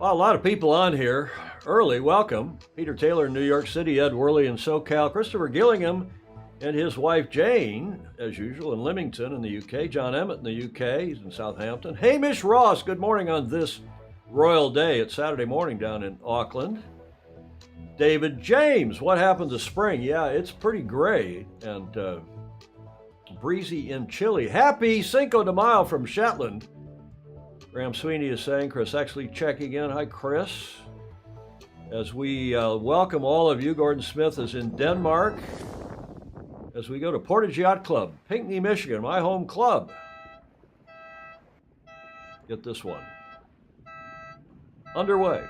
Well, a lot of people on here early. Welcome. Peter Taylor in New York City, Ed Worley in SoCal, Christopher Gillingham and his wife Jane, as usual, in Leamington in the UK, John Emmett in the UK, he's in Southampton. Hamish Ross, good morning on this royal day. It's Saturday morning down in Auckland. David James, what happened to spring? Yeah, it's pretty gray and breezy in Chile. Happy Cinco de Mayo from Shetland. Graham Sweeney is saying, Chris Exley checking in. Hi, Chris. As we welcome all of you, Gordon Smith is in Denmark. As we go to Portage Yacht Club, Pinckney, Michigan, my home club. Get this one underway.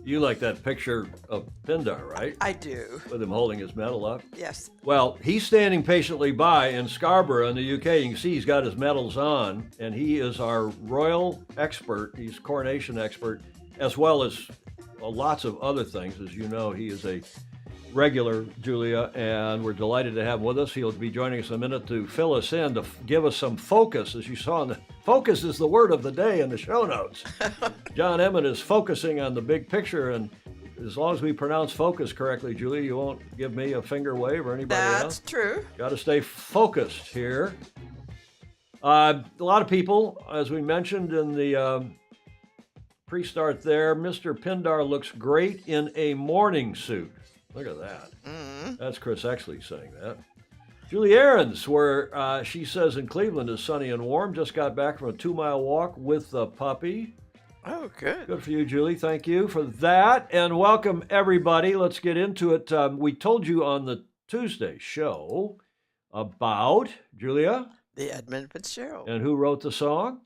You like that picture of Pindar, right? I do. With him holding his medal up? Yes. Well, he's standing patiently by in Scarborough in the UK. You can see he's got his medals on, and he is our royal expert. He's coronation expert, as well as lots of other things. As you know, he is a regular, Julia, and we're delighted to have him with us. He'll be joining us in a minute to fill us in, to give us some focus. As you saw, in the focus is the word of the day in the show notes. John Emmett is focusing on the big picture, and as long as we pronounce focus correctly, Julia, you won't give me a finger wave or anybody else. That's true. Got to stay focused here. A lot of people, as we mentioned in the pre-start there, Mr. Pindar looks great in a morning suit. Look at that. Mm-hmm. That's Chris Exley saying that. Julie Ahrens, where she says in Cleveland is sunny and warm. Just got back from a 2-mile walk with the puppy. Oh, good. Good for you, Julie. Thank you for that. And welcome, everybody. Let's get into it. We told you on the Tuesday show about, Julia? The Edmund Fitzgerald. And who wrote the song?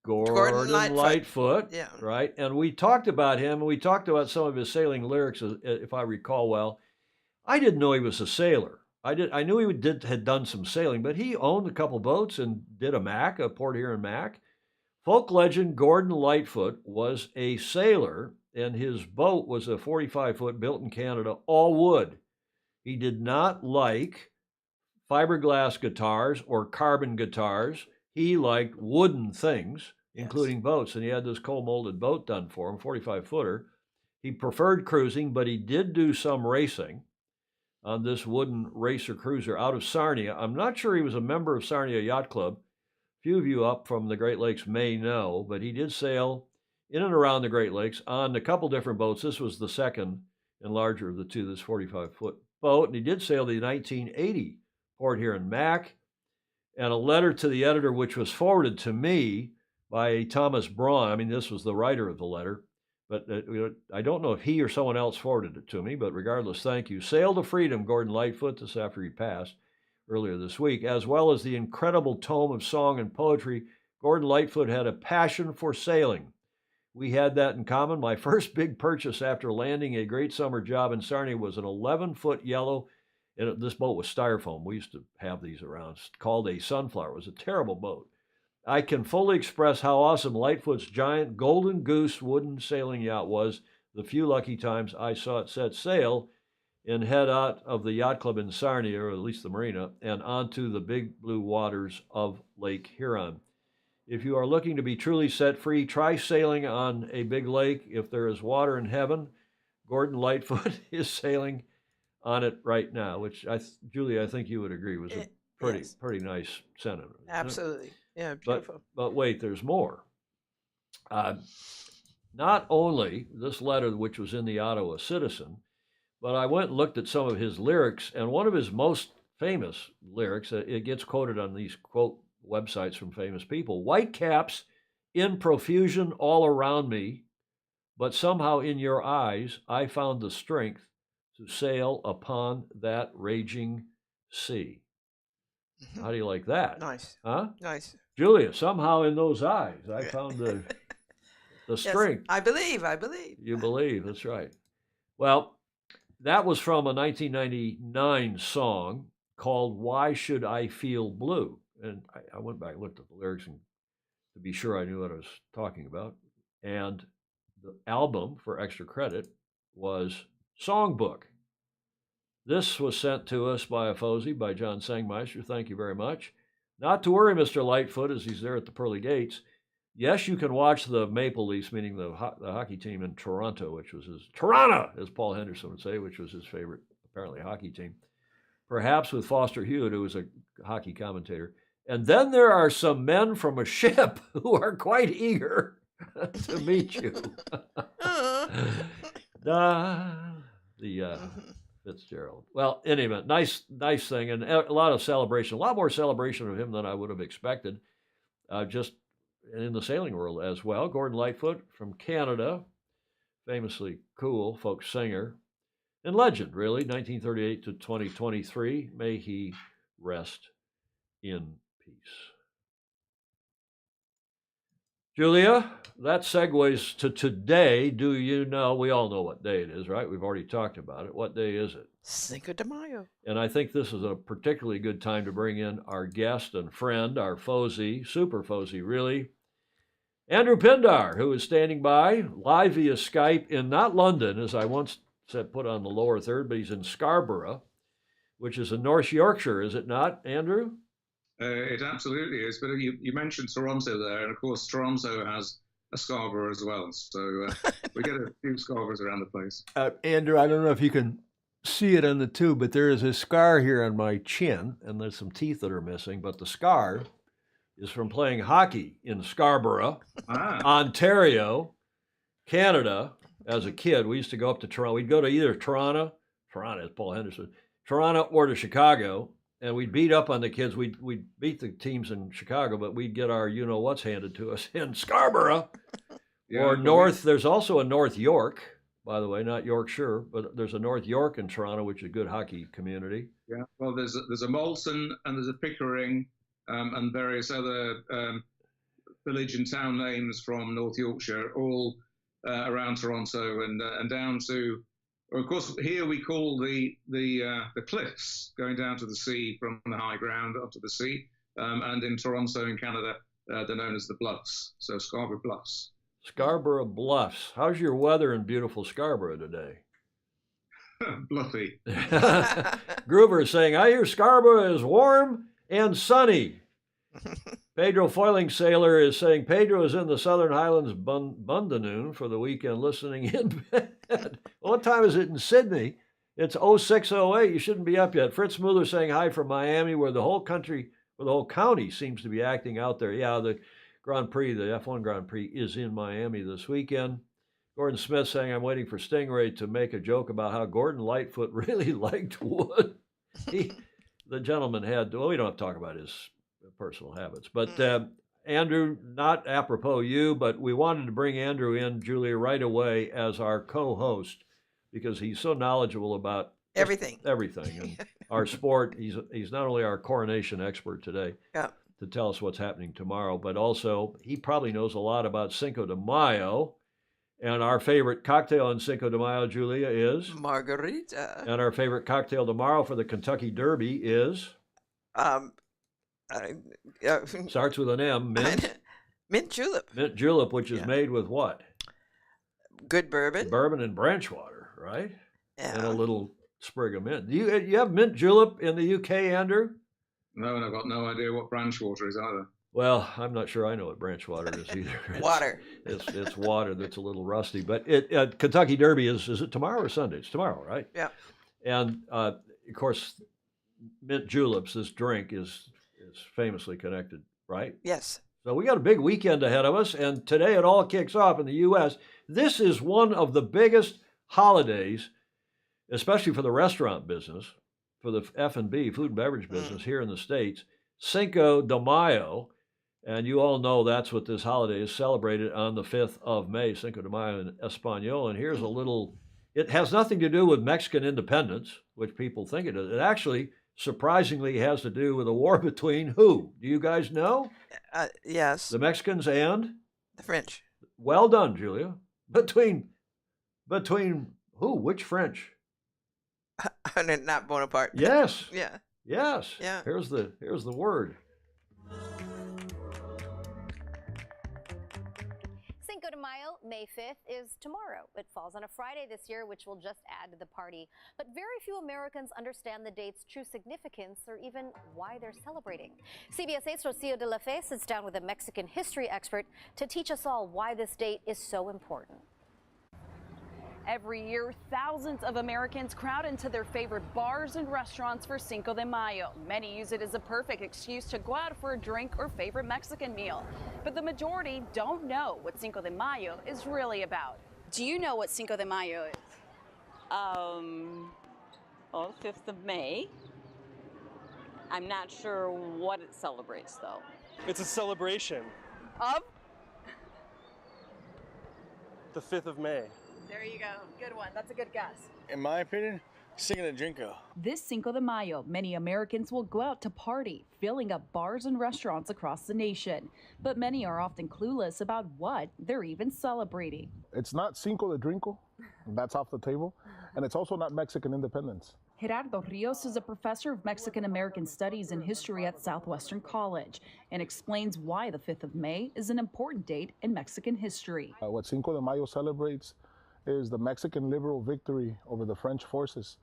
Gordon Lightfoot. Yeah. Right. And we talked about him, and we talked about some of his sailing lyrics, if I recall well. I didn't know he was a sailor. I knew he had done some sailing, but he owned a couple boats and did a port here in Mac. Folk legend Gordon Lightfoot was a sailor, and his boat was a 45-foot built in Canada, all wood. He did not like fiberglass guitars or carbon guitars. He liked wooden things, including boats, and he had this coal-molded boat done for him, 45-footer. He preferred cruising, but he did do some racing on this wooden racer cruiser out of Sarnia. I'm not sure he was a member of Sarnia Yacht Club. Few of you up from the Great Lakes may know, but he did sail in and around the Great Lakes on a couple different boats. This was the second and larger of the two, this 45-foot boat, and he did sail the 1980 port here in Mac. And a letter to the editor, which was forwarded to me by Thomas Braun. I mean, this was the writer of the letter, but I don't know if he or someone else forwarded it to me, but regardless, thank you. Sail to Freedom, Gordon Lightfoot, this after he passed earlier this week, as well as the incredible tome of song and poetry. Gordon Lightfoot had a passion for sailing. We had that in common. My first big purchase after landing a great summer job in Sarnia was an 11-foot yellow, and this boat was styrofoam. We used to have these around. It's called a Sunflower. It was a terrible boat. I can fully express how awesome Lightfoot's giant Golden Goose wooden sailing yacht was the few lucky times I saw it set sail and head out of the yacht club in Sarnia, or at least the marina, and onto the big blue waters of Lake Huron. If you are looking to be truly set free, try sailing on a big lake. If there is water in heaven, Gordon Lightfoot is sailing on it right now, which Julie, I think you would agree was a pretty nice sentiment. Absolutely. Yeah, beautiful. But wait, there's more. Not only this letter, which was in the Ottawa Citizen, but I went and looked at some of his lyrics, and one of his most famous lyrics, it gets quoted on these quote websites from famous people: white caps in profusion all around me, but somehow in your eyes I found the strength to sail upon that raging sea. Mm-hmm. How do you like that? Nice. Huh? Nice. Julia, somehow in those eyes I found the The Yes, strength. I believe. I believe. You believe. That's right. Well, that was from a 1999 song called "Why Should I Feel Blue?" And I went back and looked at the lyrics and to be sure I knew what I was talking about. And the album, for extra credit, was Songbook. This was sent to us by a Fozy, by John Sangmeister. Thank you very much. Not to worry, Mr. Lightfoot, as he's there at the pearly gates. Yes, you can watch the Maple Leafs, meaning the hockey team in Toronto, which was his Toronto, as Paul Henderson would say, which was his favorite, apparently, hockey team. Perhaps with Foster Hewitt, who was a hockey commentator. And then there are some men from a ship who are quite eager to meet you. The Fitzgerald. Well, in any event, nice thing, and a lot of celebration, a lot more celebration of him than I would have expected. Just in the sailing world as well. Gordon Lightfoot from Canada, famously cool folk singer and legend, really, 1938 to 2023. May he rest in peace. Julia, that segues to today. Do you know? We all know what day it is, right? We've already talked about it. What day is it? Cinco de Mayo. And I think this is a particularly good time to bring in our guest and friend, our Fozy, super Fozy, really, Andrew Pindar, who is standing by live via Skype in not London, as I once said, put on the lower third, but he's in Scarborough, which is in North Yorkshire, is it not, Andrew? It absolutely is. But you mentioned Toronto there, and of course Toronto has a Scarborough as well. So we get a few Scarboroughs around the place. Andrew, I don't know if you can see it on the tube, but there is a scar here on my chin, and there's some teeth that are missing, but the scar is from playing hockey in Scarborough, Ontario, Canada. As a kid, we used to go up to Toronto. We'd go to either Toronto, as Paul Henderson, Toronto, or to Chicago, and we'd beat up on the kids. We'd beat the teams in Chicago, but we'd get our you-know-what's handed to us in Scarborough. Or North, there's also a North York, by the way, not Yorkshire, but there's a North York in Toronto, which is a good hockey community. Yeah, well, there's a Molson and there's a Pickering, and various other village and town names from North Yorkshire, all around Toronto and down to, well, of course, here we call the cliffs going down to the sea from the high ground up to the sea, and in Toronto in Canada, they're known as the Bluffs, so Scarborough Bluffs. Scarborough Bluffs. How's your weather in beautiful Scarborough today? Bluffy. Groover is saying, I hear Scarborough is warm and sunny. Pedro Foiling Sailor is saying, Pedro is in the Southern Highlands Bundanoon for the weekend listening in bed. What time is it in Sydney? It's 06:08. You shouldn't be up yet. Fritz Mueller saying hi from Miami, where the whole county seems to be acting out there. Yeah, the Grand Prix, the F1 Grand Prix is in Miami this weekend. Gordon Smith saying, I'm waiting for Stingray to make a joke about how Gordon Lightfoot really liked wood. The gentleman had, well, we don't have to talk about his personal habits. But Andrew, not apropos you, but we wanted to bring Andrew in, Julia, right away as our co-host because he's so knowledgeable about everything. And our sport. He's not only our coronation expert today to tell us what's happening tomorrow, but also he probably knows a lot about Cinco de Mayo. And our favorite cocktail on Cinco de Mayo, Julia, is? Margarita. And our favorite cocktail tomorrow for the Kentucky Derby is? Starts with an M. Mint. Mint julep. Mint julep, which is made with what? Good bourbon. Bourbon and branch water, right? Yeah. And a little sprig of mint. Do you have mint julep in the UK, Andrew? No, and I've got no idea what branch water is either. Well, I'm not sure I know what branch water is either. Water. It's water that's a little rusty. But Kentucky Derby is it tomorrow or Sunday? It's tomorrow, right? Yeah. And of course, mint juleps, this drink is famously connected, right? Yes. So we got a big weekend ahead of us, and today it all kicks off in the U.S. This is one of the biggest holidays, especially for the restaurant business, for the F&B, food and beverage business here in the States, Cinco de Mayo. And you all know that's what this holiday is celebrated on the 5th of May, Cinco de Mayo in Espanol. And here's a little, it has nothing to do with Mexican independence, which people think it is. It actually, surprisingly, has to do with a war between who? Do you guys know? Yes. The Mexicans and? The French. Well done, Julia. Between who? Which French? And not Bonaparte. Yes. Yeah. Yes. Yeah. Here's the word. Cinco de Mayo, May 5th, is tomorrow. It falls on a Friday this year, which will just add to the party. But very few Americans understand the date's true significance or even why they're celebrating. CBS 8's Rocio de la Fe sits down with a Mexican history expert to teach us all why this date is so important. Every year, thousands of Americans crowd into their favorite bars and restaurants for Cinco de Mayo. Many use it as a perfect excuse to go out for a drink or favorite Mexican meal. But the majority don't know what Cinco de Mayo is really about. Do you know what Cinco de Mayo is? 5th of May. I'm not sure what it celebrates, though. It's a celebration. Of? The 5th of May. There you go. Good one. That's a good guess. In my opinion, singing a drinko. This Cinco de Mayo, many Americans will go out to party, filling up bars and restaurants across the nation. But many are often clueless about what they're even celebrating. It's not Cinco de Drinko, that's off the table, and it's also not Mexican independence. Gerardo Rios is a professor of Mexican American Studies and History at Southwestern College and explains why the 5th of May is an important date in Mexican history. What Cinco de Mayo celebrates is the Mexican liberal victory over the French forces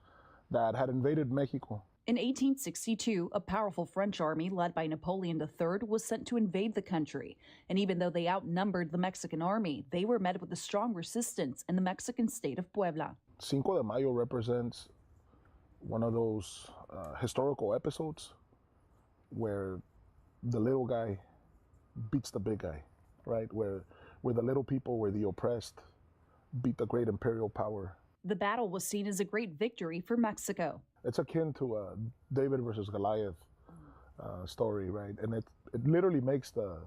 that had invaded Mexico. In 1862, a powerful French army led by Napoleon III was sent to invade the country. And even though they outnumbered the Mexican army, they were met with a strong resistance in the Mexican state of Puebla. Cinco de Mayo represents one of those historical episodes where the little guy beats the big guy, right? Where the little people, where the oppressed beat the great imperial power. The battle was seen as a great victory for Mexico. It's akin to a David versus Goliath story, right? And it literally makes the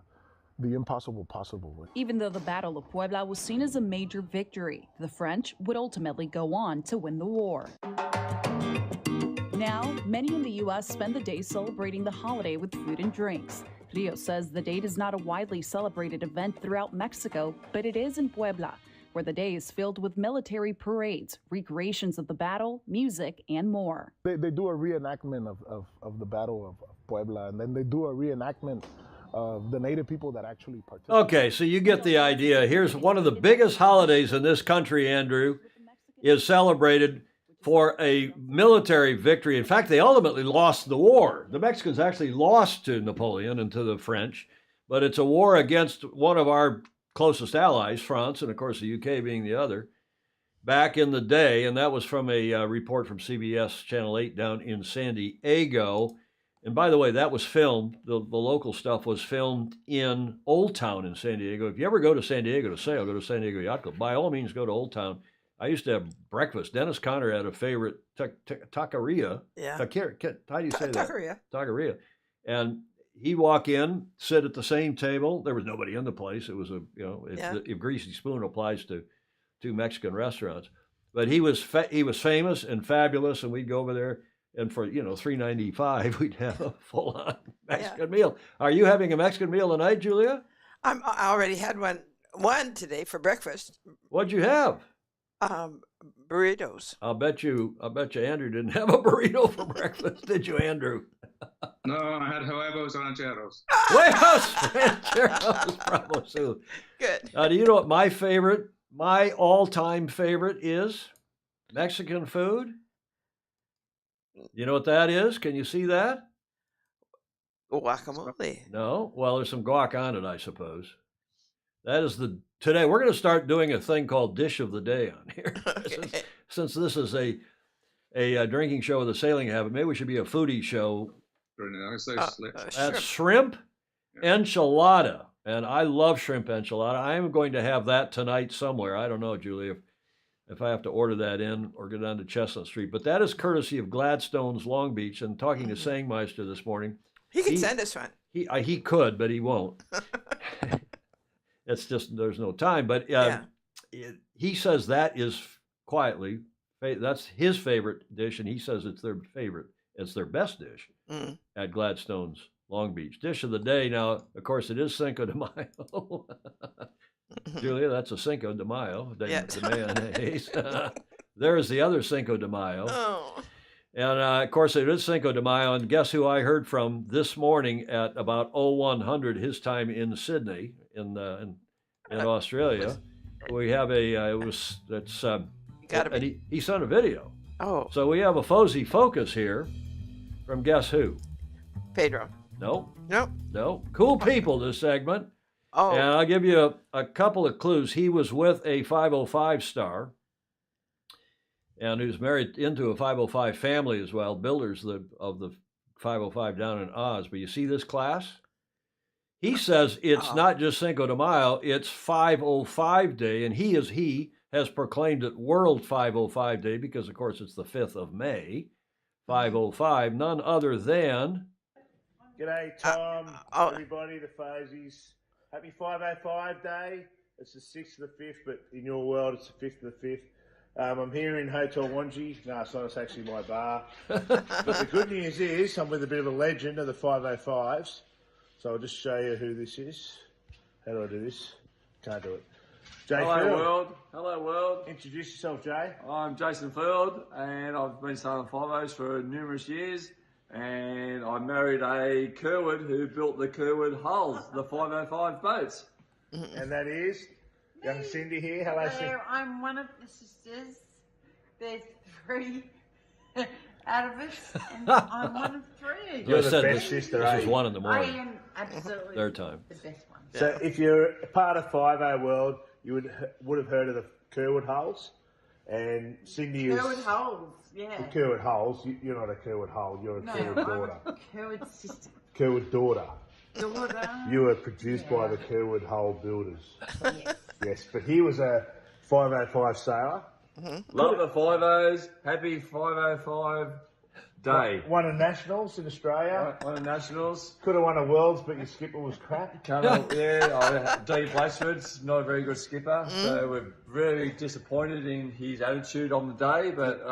impossible possible. Even though the Battle of Puebla was seen as a major victory, the French would ultimately go on to win the war. Now, many in the U.S. spend the day celebrating the holiday with food and drinks. Rio says the date is not a widely celebrated event throughout Mexico, but it is in Puebla, where the day is filled with military parades, recreations of the battle, music, and more. They do a reenactment of the Battle of Puebla, and then they do a reenactment of the native people that actually participated. Okay, so you get the idea. Here's one of the biggest holidays in this country, Andrew, is celebrated for a military victory. In fact, they ultimately lost the war. The Mexicans actually lost to Napoleon and to the French, but it's a war against one of our closest allies, France, and of course the UK being the other, back in the day. And that was from a report from CBS Channel 8 down in San Diego. And by the way, that was filmed, the local stuff was filmed in Old Town in San Diego. If you ever go to San Diego to sail, go to San Diego Yacht Club. By all means, go to Old Town. I used to have breakfast. Dennis Conner had a favorite taqueria. Yeah. How do you say that? Taqueria. Taqueria. And he'd walk in, sit at the same table. There was nobody in the place. It was if greasy spoon applies to Mexican restaurants. But he was famous and fabulous, and we'd go over there, and for $3.95, we'd have a full-on Mexican meal. Are you having a Mexican meal tonight, Julia? I already had one today for breakfast. What'd you have? Burritos. I'll bet you Andrew didn't have a burrito for breakfast, did you, Andrew? No, I had huevos rancheros. Huevos rancheros, bravo, Sue. Good. Do you know what my all-time favorite is? Mexican food. You know what that is? Can you see that? Guacamole. No? Well, there's some guac on it, I suppose. That is today we're going to start doing a thing called Dish of the Day on here. Okay. Since this is a drinking show with a sailing habit, maybe we should be a foodie show. Very nice. Those slips. That's shrimp enchilada. And I love shrimp enchilada. I'm going to have that tonight somewhere. I don't know, Julie, if I have to order that in or go down to Chestnut Street. But that is courtesy of Gladstone's Long Beach. And talking to Sangmeister this morning. He can send us one. He could, but he won't. It's just there's no time. But he says that is quietly, that's his favorite dish. And he says it's their favorite. It's their best dish at Gladstone's Long Beach. Dish of the day. Now, of course, it is Cinco de Mayo. Julia, that's a Cinco de Mayo. Yeah. De mayonnaise. There's the other Cinco de Mayo. Oh. And of course, it is Cinco de Mayo. And guess who I heard from this morning at about 0100 his time in Sydney, in Australia. We have he sent a video. Oh. So we have a Fosey Focus here from guess who? Pedro. No. Nope. No. Cool people, this segment. Oh. And I'll give you a couple of clues. He was with a 505 star, and who's married into a 505 family as well, builders of the 505 down in Oz. But you see this class? He says it's not just Cinco de Mayo, it's 505 Day, and he has proclaimed it World 505 Day because, of course, it's the 5th of May, 505, none other than... G'day, Tom, everybody, the Fosies. Happy 505 Day. It's the 6th of the 5th, but in your world, it's the 5th of the 5th. I'm here in Hotel Wanji. No, it's not. It's actually my bar. But the good news is I'm with a bit of a legend of the 505s. So I'll just show you who this is. How do I do this? Can't do it. Jay Hello, Field. world. Hello, world. Introduce yourself, Jay. I'm Jason Field, and I've been sailing 5Os for numerous years. And I married a Kerwood who built the Kerwood hulls, the 505 boats. And that is young Cindy here. Hello, Cindy. I'm one of the sisters. There's 3 out of us, and I'm one of 3. You're the best sister, This was 1 in the I morning. am absolutely Their time. the best one. So if you're a part of 50 world, you would have heard of the Kerwood hulls. And Cindy is... Kerwood holes, yeah. The Kerwood hulls. You're not a Kerwood hull. You're a Kerwood daughter. I'm a Kerwood sister. Kerwood daughter. Daughter. You were produced by the Kerwood hull builders. Yes. Yes, but he was a 505 sailor. Love the 5Os. Happy 505 Day. Won a Nationals in Australia. One of Nationals. Could have won a Worlds, but your skipper was crap. Dave Blatchford's not a very good skipper, so we're really disappointed in his attitude on the day. But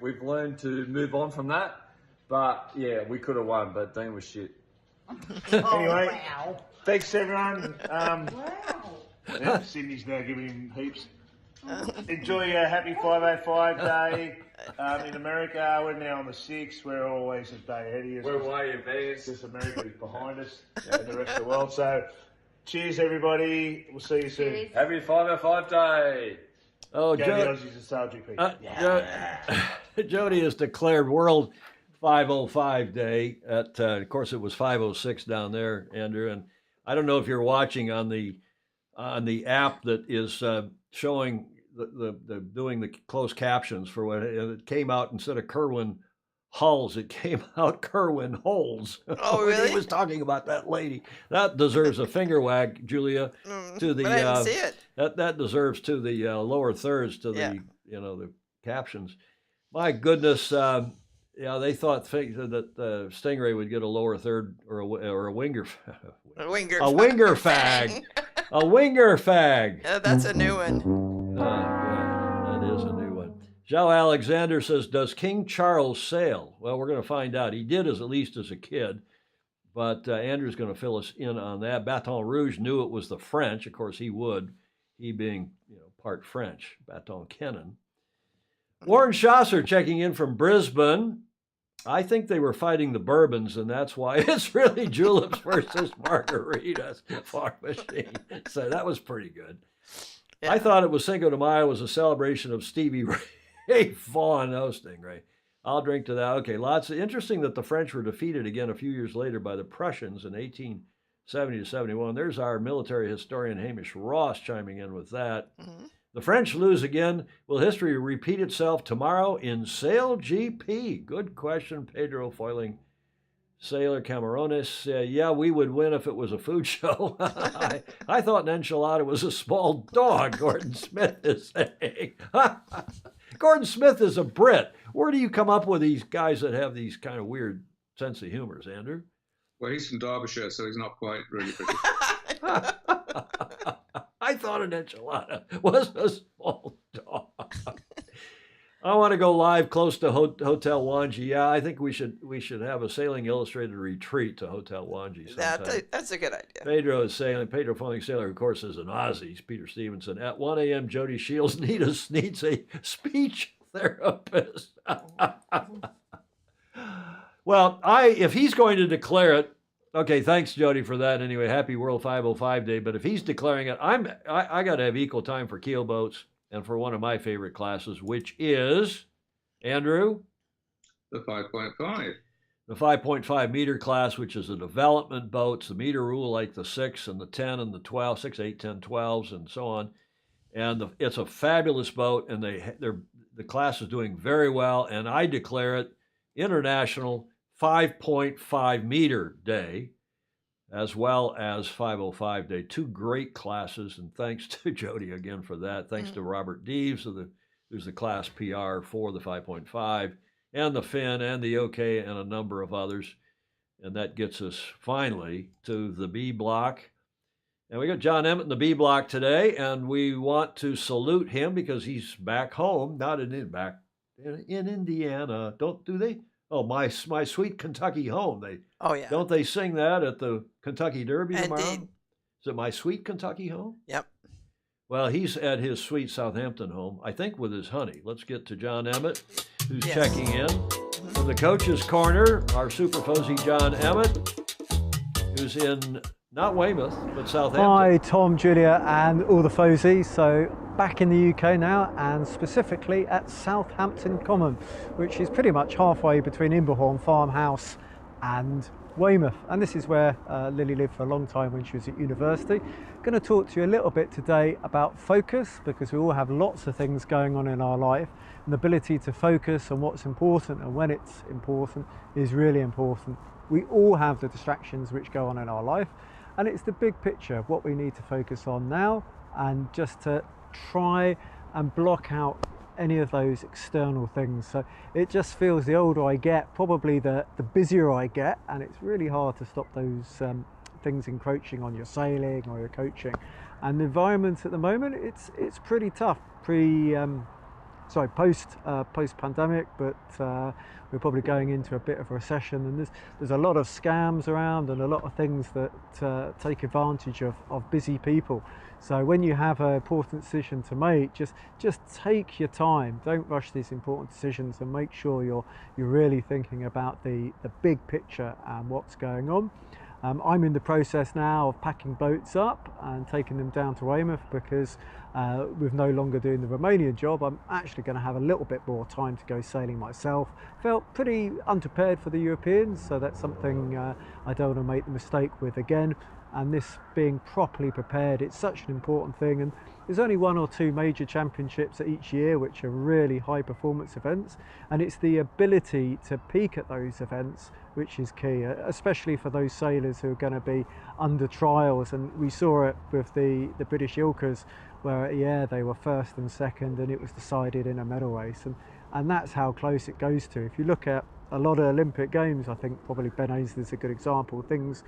we've learned to move on from that. But yeah, we could have won, but Dean was shit. Anyway, Wow. thanks everyone. Wow. Sydney's now giving him heaps. Enjoy your happy 505 Day. In America, we're now on the 6th. We're always a day ahead of you. We're way advanced. Just America is behind us and the rest of the world. So, cheers, everybody. We'll see you soon. Cheers. Happy 505 Day. Oh, Go the Aussies and Sail GP. Jody has declared World 505 Day. Of course, it was 506 down there, Andrew. And I don't know if you're watching on the app that is showing the doing the closed captions for what it came out instead of Kerwin hulls, it came out Kerwin holes. Oh, really? He was talking about that lady. That deserves a finger wag, Julia. To the but I didn't see it. That deserves to the lower thirds to the the captions. My goodness, they thought that Stingray would get a lower third or a winger. A winger. A winger fag. A winger fag. That's a new one. That is a new one. Joe Alexander says, does King Charles sail? Well, we're going to find out. He did, at least as a kid, but Andrew's going to fill us in on that. Baton Rouge knew it was the French. Of course, he would. He being part French. Baton Cannon. Warren Schasser checking in from Brisbane. I think they were fighting the bourbons, and that's why it's really juleps versus margaritas far machine. So that was pretty good. Yeah. I thought it was Cinco de Mayo was a celebration of Stevie Ray Vaughan. No, Stingray. I'll drink to that. Okay, lots. Interesting that the French were defeated again a few years later by the Prussians in 1870 to 71. There's our military historian Hamish Ross chiming in with that. Mm-hmm. The French lose again. Will history repeat itself tomorrow in Sail GP? Good question, Pedro Foiling. Sailor Camarones. Yeah, we would win if it was a food show. I thought an enchilada was a small dog, Gordon Smith is saying. Gordon Smith is a Brit. Where do you come up with these guys that have these kind of weird sense of humors, Andrew? Well, he's from Derbyshire, so he's not quite really British. I thought an enchilada was a small dog. I want to go live close to Hotel Wanji. Yeah, I think we should have a Sailing Illustrated retreat to Hotel Wanji sometime. That's a good idea. Pedro is sailing. Pedro Fleming Sailor, of course, is an Aussie. Peter Stevenson. At 1 a.m., Jody Shields needs a speech therapist. Well, if he's going to declare it, okay, thanks, Jody, for that. Anyway, happy World 505 Day. But if he's declaring it, I got to have equal time for keel boats and for one of my favorite classes, which is, Andrew? The 5.5. The 5.5 meter class, which is a development boats, the meter rule like the 6 and the 10 and the 12, 6, 8, 10, 12s, and so on. And it's a fabulous boat, and the class is doing very well, and I declare it International 5.5 meter day, as well as 505 day. Two great classes, and thanks to Jody again for that. Thanks to Robert Deves, who's the class PR for the 5.5, and the Finn, and the OK, and a number of others. And that gets us finally to the B block. And we got John Emmett in the B block today, and we want to salute him because he's back home, not in Indiana. Do they? Oh, my sweet Kentucky home. Don't they sing that at the Kentucky Derby tomorrow? Indeed. Is it my sweet Kentucky home? Yep. Well, he's at his sweet Southampton home, I think, with his honey. Let's get to John Emmett, who's checking in. From the coach's corner, our super fuzzy John Emmett, who's in not Weymouth, but Southampton. Hi, Tom, Julia, and all the Fosies. So back in the UK now, and specifically at Southampton Common, which is pretty much halfway between Imberhorn Farmhouse and Weymouth. And this is where Lily lived for a long time when she was at university. Going to talk to you a little bit today about focus, because we all have lots of things going on in our life, and the ability to focus on what's important and when it's important is really important. We all have the distractions which go on in our life, and it's the big picture of what we need to focus on now, and just to try and block out any of those external things. So it just feels the older I get, probably the busier I get, and it's really hard to stop those things encroaching on your sailing or your coaching. And the environment at the moment, it's pretty tough. Post pandemic, but we're probably going into a bit of a recession, and there's a lot of scams around and a lot of things that take advantage of busy people. So when you have an important decision to make, just take your time. Don't rush these important decisions, and make sure you're really thinking about the big picture and what's going on. I'm in the process now of packing boats up and taking them down to Weymouth, because with no longer doing the Romanian job, I'm actually going to have a little bit more time to go sailing myself. Felt pretty unprepared for the Europeans, so that's something I don't want to make the mistake with again. And this being properly prepared, it's such an important thing. And there's only 1 or 2 major championships each year, which are really high performance events, and it's the ability to peak at those events which is key, especially for those sailors who are going to be under trials. And we saw it with the British Ilkers, where they were first and second, and it was decided in a medal race, and that's how close it goes to. If you look at a lot of Olympic Games, I think probably Ben Ainslie is a good example. Things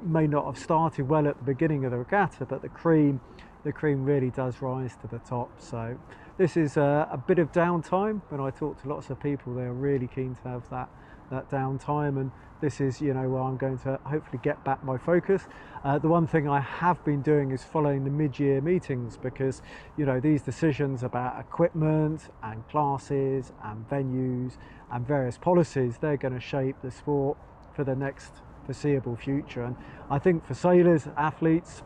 may not have started well at the beginning of the regatta, but the cream really does rise to the top. So this is a bit of downtime. When I talk to lots of people, they're really keen to have that downtime, and this is where I'm going to hopefully get back my focus. The one thing I have been doing is following the mid-year meetings, because these decisions about equipment and classes and venues and various policies, they're going to shape the sport for the next foreseeable future. And I think for sailors, athletes,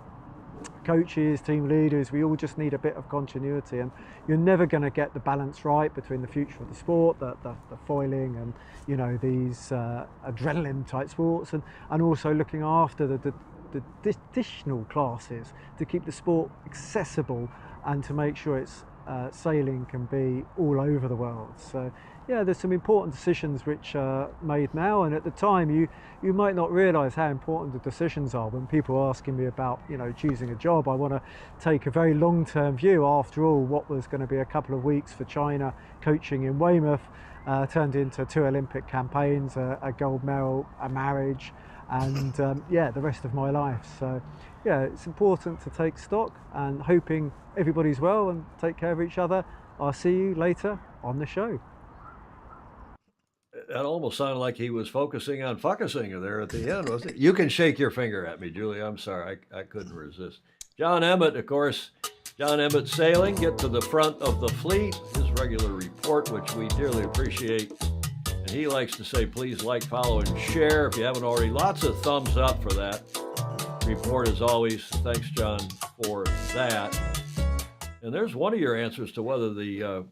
coaches, team leaders, we all just need a bit of continuity, and you're never going to get the balance right between the future of the sport, the foiling, and these adrenaline type sports, and also looking after the additional classes to keep the sport accessible and to make sure it's sailing can be all over the world. So yeah, there's some important decisions which are made now, and at the time you might not realise how important the decisions are. When people are asking me about choosing a job, I want to take a very long-term view. After all, what was going to be a couple of weeks for China coaching in Weymouth turned into 2 Olympic campaigns, a gold medal, a marriage, and the rest of my life. So yeah, it's important to take stock, and hoping everybody's well and take care of each other. I'll see you later on the show. That almost sounded like he was focusing on fuckasinger there at the end, wasn't it? You can shake your finger at me, Julie. I'm sorry. I couldn't resist. John Emmett, of course. John Emmett Sailing, get to the front of the fleet. His regular report, which we dearly appreciate. And he likes to say, please like, follow, and share if you haven't already. Lots of thumbs up for that report, as always. Thanks, John, for that. And there's one of your answers to whether the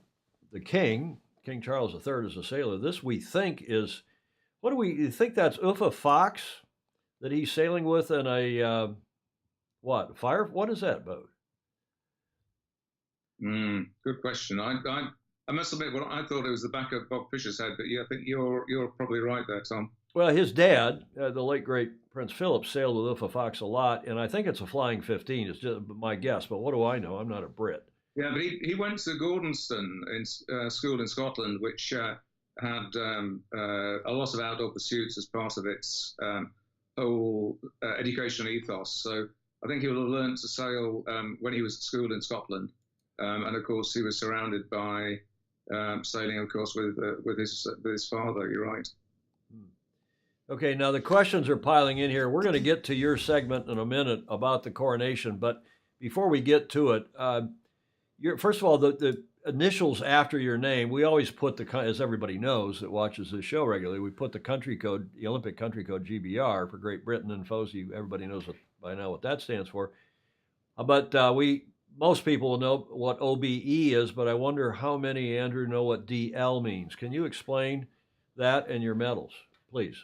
King Charles III is a sailor. This we think is, what do we think that's Uffa Fox that he's sailing with in a, what is that boat? Good question. I must admit, well, I thought it was the back of Bob Fisher's head, but yeah, I think you're probably right there, Tom. Well, his dad, the late great Prince Philip, sailed with Uffa Fox a lot, and I think it's a Flying 15. It's just my guess, but what do I know? I'm not a Brit. Yeah, but he went to Gordonston school in Scotland, which had a lot of outdoor pursuits as part of its whole educational ethos. So I think he would have learned to sail when he was at school in Scotland. And of course, he was surrounded by sailing, of course, with his father. You're right. Okay, now the questions are piling in here. We're going to get to your segment in a minute about the coronation, but before we get to it, first of all, the initials after your name, we always put as everybody knows that watches this show regularly, we put the country code, the Olympic country code GBR for Great Britain and FOSI. Everybody knows by now what that stands for. But most people will know what OBE is, but I wonder how many, Andrew, know what DL means. Can you explain that and your medals, please?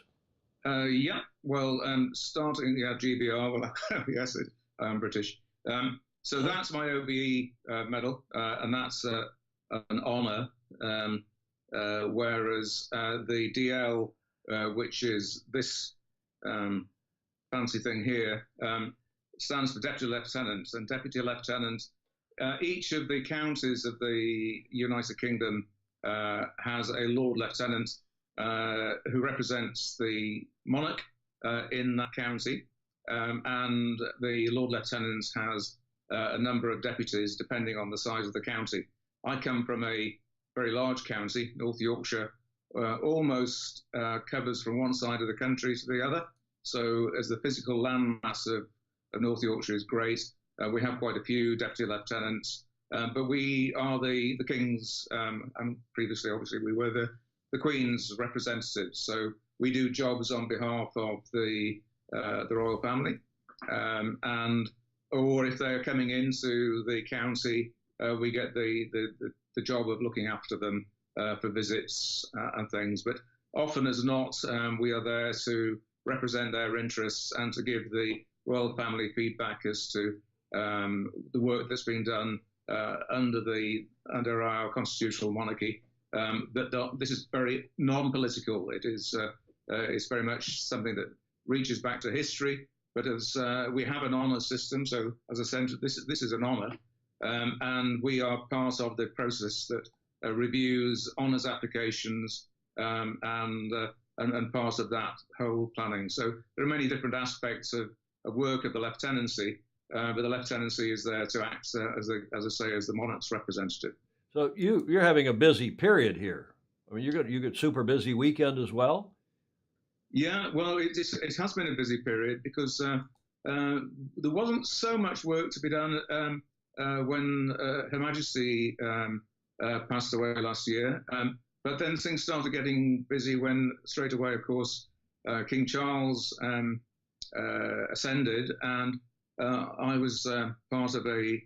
Yeah, well, starting, GBR, well, yes, I'm British. So that's my OBE medal, and that's an honour, whereas the DL, which is this fancy thing here, stands for Deputy Lieutenant. And Deputy Lieutenant, each of the counties of the United Kingdom has a Lord Lieutenant who represents the monarch in that county, and the Lord Lieutenant has a number of deputies depending on the size of the county. I come from a very large county, North Yorkshire, almost covers from one side of the country to the other. So as the physical landmass of North Yorkshire is great, we have quite a few deputy lieutenants, but we are the King's, and previously obviously we were the Queen's representatives. So we do jobs on behalf of the royal family, or if they're coming into the county, we get the job of looking after them for visits and things. But often as not, we are there to represent their interests and to give the royal family feedback as to the work that's been done under our constitutional monarchy. This is very non-political. It's very much something that reaches back to history. But as we have an honour system, so as I said, this is an honour, and we are part of the process that reviews honours applications and part of that whole planning. So there are many different aspects of work of the lieutenancy, but the lieutenancy is there to act as I say, as the monarch's representative. So you're having a busy period here. I mean, you get super busy weekend as well. Yeah, well, it has been a busy period because there wasn't so much work to be done when Her Majesty passed away last year. But then things started getting busy when, straight away, of course, King Charles ascended, and I was part of a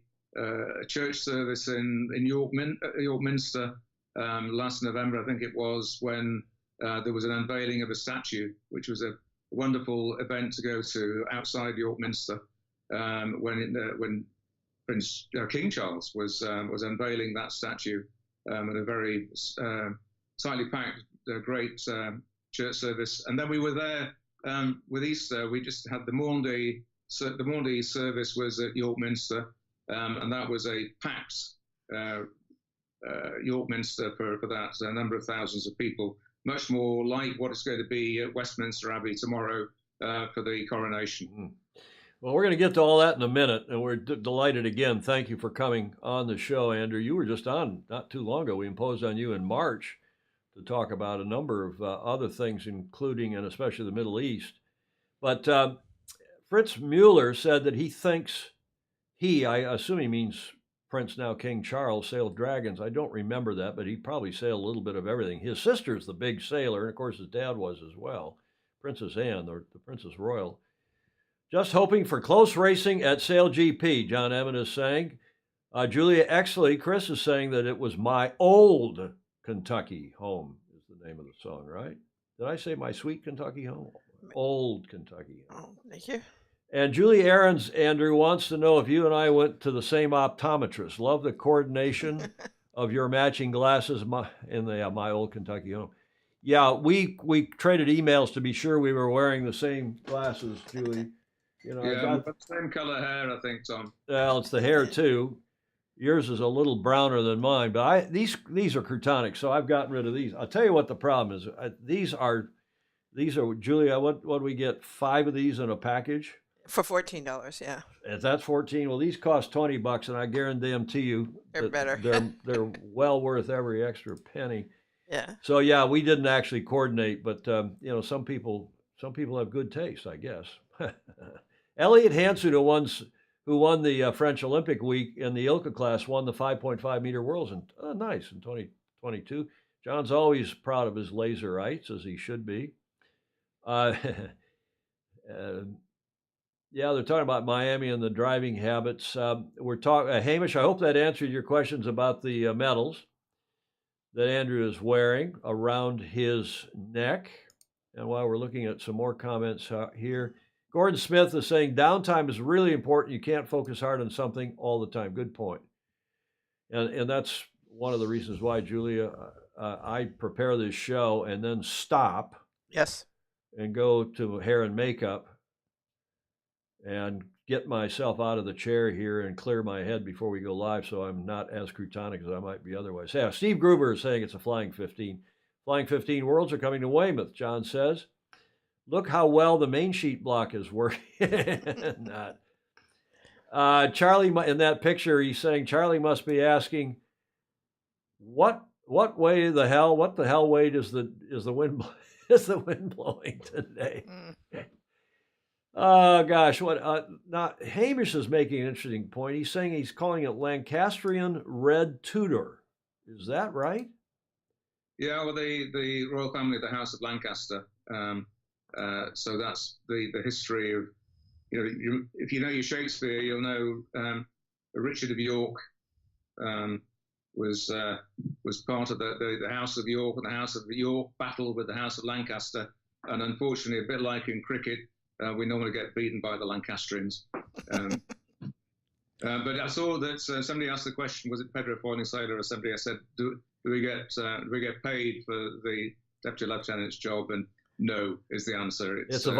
church service in York Minster last November, I think it was, when there was an unveiling of a statue, which was a wonderful event to go to outside York Minster when King Charles was unveiling that statue at a very tightly packed, great church service. And then we were there with Easter. We just had the Maundy service was at York Minster, and that was a packed York Minster for that, a number of thousands of people. Much more like what it's going to be at Westminster Abbey tomorrow for the coronation. Well, we're going to get to all that in a minute, and we're delighted again. Thank you for coming on the show, Andrew. You were just on not too long ago. We imposed on you in March to talk about a number of other things, including and especially the Middle East. But Fritz Mueller said that he thinks I assume he means Prince, now King Charles, sailed dragons. I don't remember that, but he probably sailed a little bit of everything. His sister's the big sailor, and of course his dad was as well, Princess Anne, the Princess Royal. Just hoping for close racing at Sail GP, John Emmett is saying. Julia Exley, Chris is saying that it was My Old Kentucky Home is the name of the song, right? Did I say My Sweet Kentucky Home? Old Kentucky Home. Oh, thank you. And Julie Aarons, Andrew, wants to know if you and I went to the same optometrist. Love the coordination of your matching glasses in the My Old Kentucky Home. Yeah, we traded emails to be sure we were wearing the same glasses, Julie. You know, yeah, we've got the same color hair, I think, Tom. Well, it's the hair too. Yours is a little browner than mine, but these are Crutonics, so I've gotten rid of these. I'll tell you what the problem is. These are Julia. What do we get? 5 of these in a package for $14. Yeah. If that's 14, well, these cost $20, and I guarantee you they're better. they're well worth every extra penny. Yeah. So yeah, we didn't actually coordinate, but you know, some people have good taste, I guess. Elliot Hansen, who won the French Olympic week in the Ilka class, won the 5.5 meter worlds, and nice in 2022. John's always proud of his laserites, as he should be. Yeah, they're talking about Miami and the driving habits. We're talking, Hamish. I hope that answered your questions about the medals that Andrew is wearing around his neck. And while we're looking at some more comments here, Gordon Smith is saying downtime is really important. You can't focus hard on something all the time. Good point. And that's one of the reasons why, Julia, I prepare this show and then stop. Yes. And go to hair and makeup and get myself out of the chair here and clear my head before we go live, so I'm not as crutonic as I might be otherwise. Yeah, Steve Gruber is saying it's a Flying 15. Flying 15 Worlds are coming to Weymouth, John says. Look how well the main sheet block is working. Not. Charlie, in that picture, he's saying Charlie must be asking, what the hell way is the wind is the wind blowing today? Oh gosh, now Hamish is making an interesting point. He's saying he's calling it Lancastrian Red Tudor. Is that right? Yeah, well, the royal family of the House of Lancaster. So that's the history of, if you know your Shakespeare, you'll know Richard of York was part of the House of York, and the House of York battled with the House of Lancaster, and unfortunately, a bit like in cricket, we normally get beaten by the Lancastrians. But I saw that somebody asked the question: was it Pedro Foiling Sailor or somebody? I said, do we get paid for the deputy lieutenant's job? And no is the answer. It's a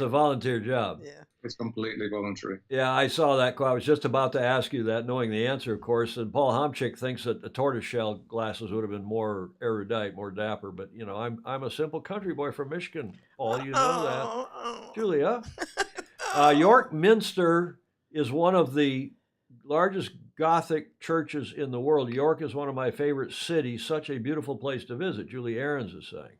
volunteer job. Yeah, it's completely voluntary. Yeah, I saw that. I was just about to ask you that, knowing the answer, of course. And Paul Homchick thinks that the tortoiseshell glasses would have been more erudite, more dapper. But I'm a simple country boy from Michigan. Paul, you know that, Julia. York Minster is one of the largest Gothic churches in the world. York is one of my favorite cities. Such a beautiful place to visit. Julie Aarons is saying.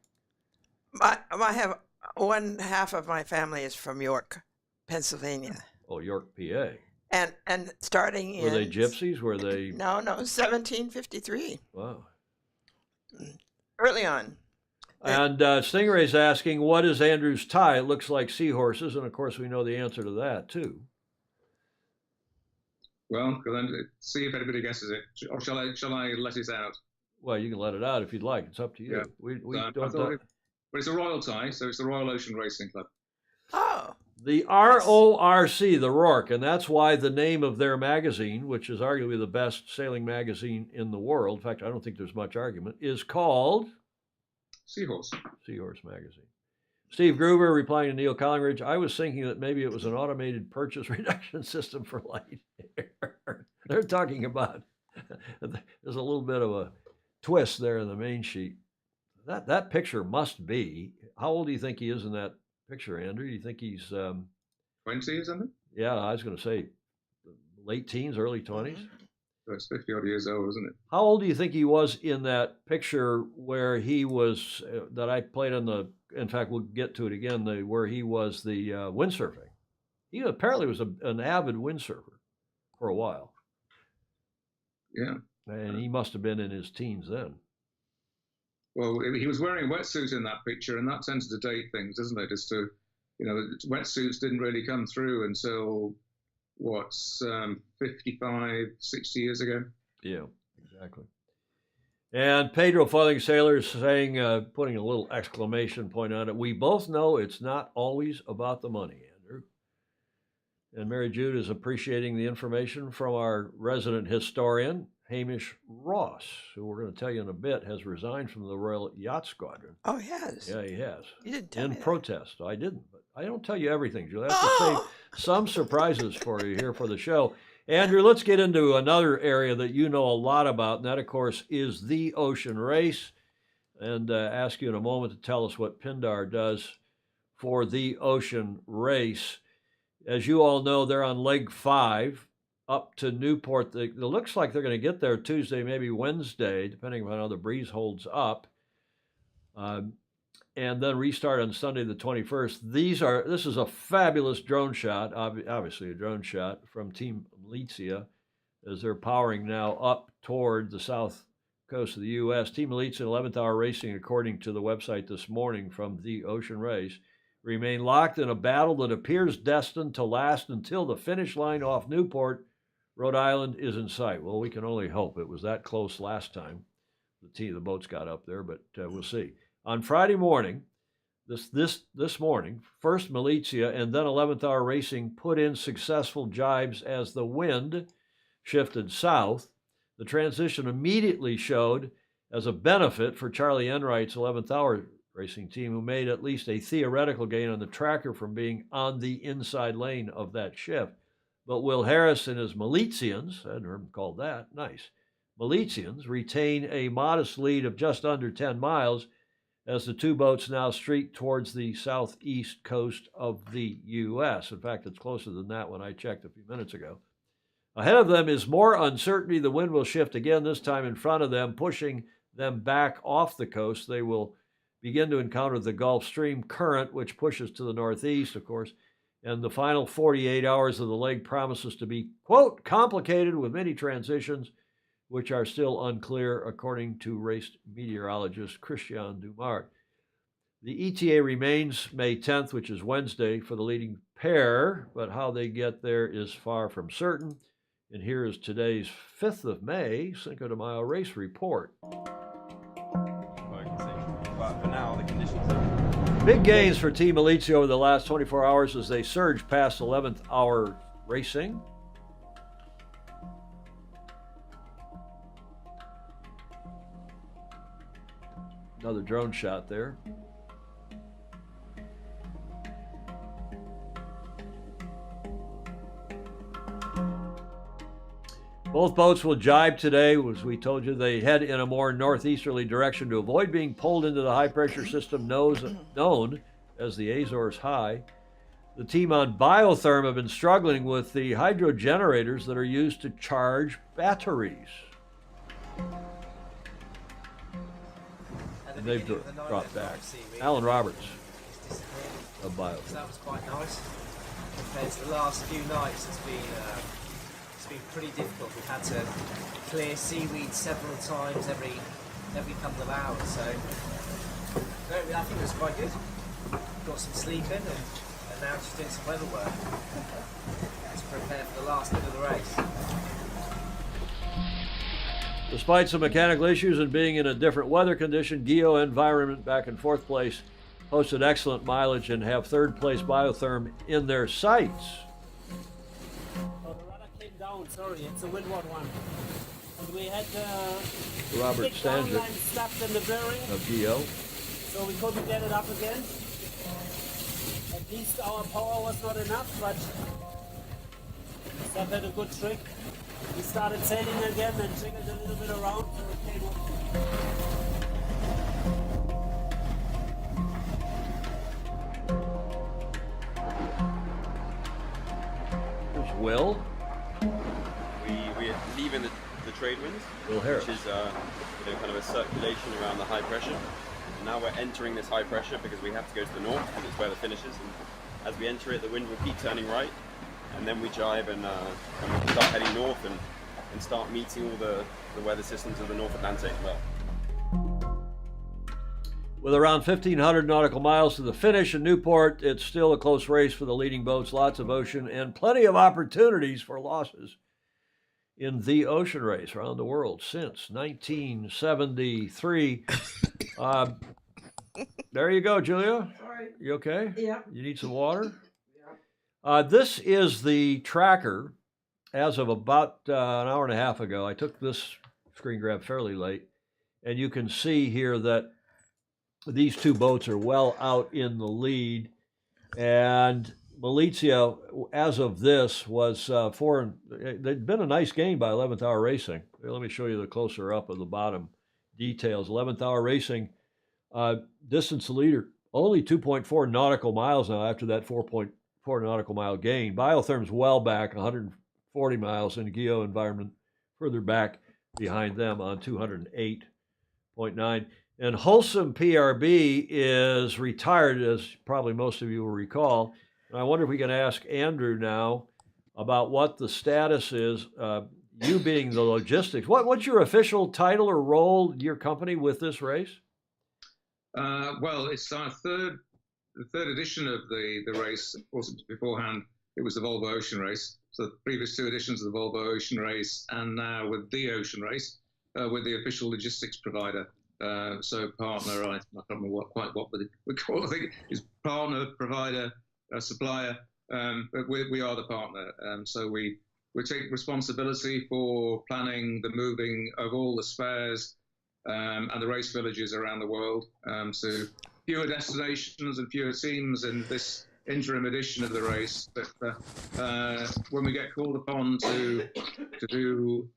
I have one half of my family is from York, Pennsylvania. Oh, York, PA. And starting in... Were they gypsies? Were they... No, 1753. Wow. Early on. And Stingray's asking, what is Andrew's tie? It looks like seahorses, and of course we know the answer to that, too. Well, see if anybody guesses it. Or shall I let it out? Well, you can let it out if you'd like. It's up to you. Yeah. We don't... But it's a royal tie, so it's the Royal Ocean Racing Club. Oh. The RORC, the Rourke, and that's why the name of their magazine, which is arguably the best sailing magazine in the world, in fact, I don't think there's much argument, is called... Seahorse. Seahorse Magazine. Steve Gruber replying to Neil Collingridge, I was thinking that maybe it was an automated purchase reduction system for light air. They're talking about, there's a little bit of a twist there in the main sheet. That picture must be, how old do you think he is in that picture, Andrew? Do you think he's 20 or something? Yeah, I was going to say late teens, early 20s. So it's 50 odd years old, isn't it? How old do you think he was in that picture where he was, that I played on in fact, we'll get to it again, where he was the windsurfing? He apparently was an avid windsurfer for a while. Yeah. And he must have been in his teens then. Well, he was wearing a wetsuit in that picture, and that tends to date things, doesn't it? As to, wetsuits didn't really come through until, 55, 60 years ago? Yeah, exactly. And Pedro Foiling Sailor is saying, putting a little exclamation point on it, we both know it's not always about the money, Andrew. And Mary Jude is appreciating the information from our resident historian, Hamish Ross, who we're going to tell you in a bit, has resigned from the Royal Yacht Squadron. Oh, he has? Yeah, he has. You didn't tell me in protest. I didn't, but I don't tell you everything, Julie. I have to save some surprises for you here for the show. Andrew, let's get into another area that you know a lot about, and that, of course, is the ocean race. And ask you in a moment to tell us what Pindar does for the ocean race. As you all know, they're on leg 5 up to Newport. It looks like they're going to get there Tuesday, maybe Wednesday, depending on how the breeze holds up. And then restart on Sunday the 21st. This is a fabulous drone shot, obviously a drone shot from Team Milizia, as they're powering now up toward the south coast of the U.S. Team Milizia, 11th hour racing, according to the website this morning from the Ocean Race, remain locked in a battle that appears destined to last until the finish line off Newport, Rhode Island, is in sight. Well, we can only hope. It was that close last time the boats got up there, but we'll see. On Friday morning, this morning, first Milizia and then 11th Hour Racing put in successful jibes as the wind shifted south. The transition immediately showed as a benefit for Charlie Enright's 11th Hour Racing team, who made at least a theoretical gain on the tracker from being on the inside lane of that shift. But Will Harris and his Milizians, I hadn't heard him called that, nice, Milizians retain a modest lead of just under 10 miles as the two boats now streak towards the southeast coast of the U.S. In fact, it's closer than that when I checked a few minutes ago. Ahead of them is more uncertainty. The wind will shift again, this time in front of them, pushing them back off the coast. They will begin to encounter the Gulf Stream current, which pushes to the northeast, of course. And the final 48 hours of the leg promises to be, quote, complicated with many transitions, which are still unclear, according to race meteorologist Christian Dumart. The ETA remains May 10th, which is Wednesday, for the leading pair, but how they get there is far from certain. And here is today's 5th of May Cinco de Mayo race report. But for now, the conditions are... Big gains for Team Milizia over the last 24 hours as they surge past 11th hour racing. Another drone shot there. Both boats will jibe today. As we told you, they head in a more northeasterly direction to avoid being pulled into the high-pressure system known as the Azores High. The team on Biotherm have been struggling with the hydro generators that are used to charge batteries. And they've dropped back. Alan Roberts of Biotherm. That was quite nice. Compared to the last few nights, it's been pretty difficult. We've had to clear seaweed several times every couple of hours, so I think it was quite good. Got some sleep in and now just doing some weather work to prepare for the last bit of the race. Despite some mechanical issues and being in a different weather condition, Geo Environment, back in 4th place, posted excellent mileage and have 3rd place Biotherm in their sights. Sorry, it's a windward one. And we had Robert big down Stanzik line stuck in the bearing, of Geo. so we couldn't get it up again. At least our power was not enough, but Seth had a good trick. We started sailing again and jiggled a little bit around. So it came up. Will? We are leaving the trade winds, Will Harris. Which is kind of a circulation around the high pressure. And now we're entering this high pressure because we have to go to the north, and it's where the finish is. And as we enter it, the wind will keep turning right, and then we jibe and we start heading north and start meeting all the weather systems of the North Atlantic. With around 1,500 nautical miles to the finish in Newport, it's still a close race for the leading boats, lots of ocean, and plenty of opportunities for losses in the ocean race around the world since 1973. There you go, Julia. Sorry. You okay? Yeah. You need some water? This is the tracker as of about an hour and a half ago. I took this screen grab fairly late, and you can see here that these two boats are well out in the lead, and Malizia, as of this, was they'd been a nice gain by 11th Hour Racing. Here, let me show you the closer up of the bottom details. 11th Hour Racing, distance leader, only 2.4 nautical miles now after that 4.4 nautical mile gain. Biotherm's well back, 140 miles, and Geo Environment further back behind them on 208.9. And Wholesome PRB is retired, as probably most of you will recall. And I wonder if we can ask Andrew now about what the status is, you being the logistics. What's your official title or role, your company, with this race? Well, it's our third edition of the race. Of course, beforehand, it was the Volvo Ocean Race. So the previous two editions of the Volvo Ocean Race, and now with the Ocean Race, with the official logistics provider. So partner, I can't remember what we call it. I think is partner, provider, supplier. But we are the partner. So we take responsibility for planning the moving of all the spares and the race villages around the world to fewer destinations and fewer teams in this interim edition of the race. But when we get called upon to do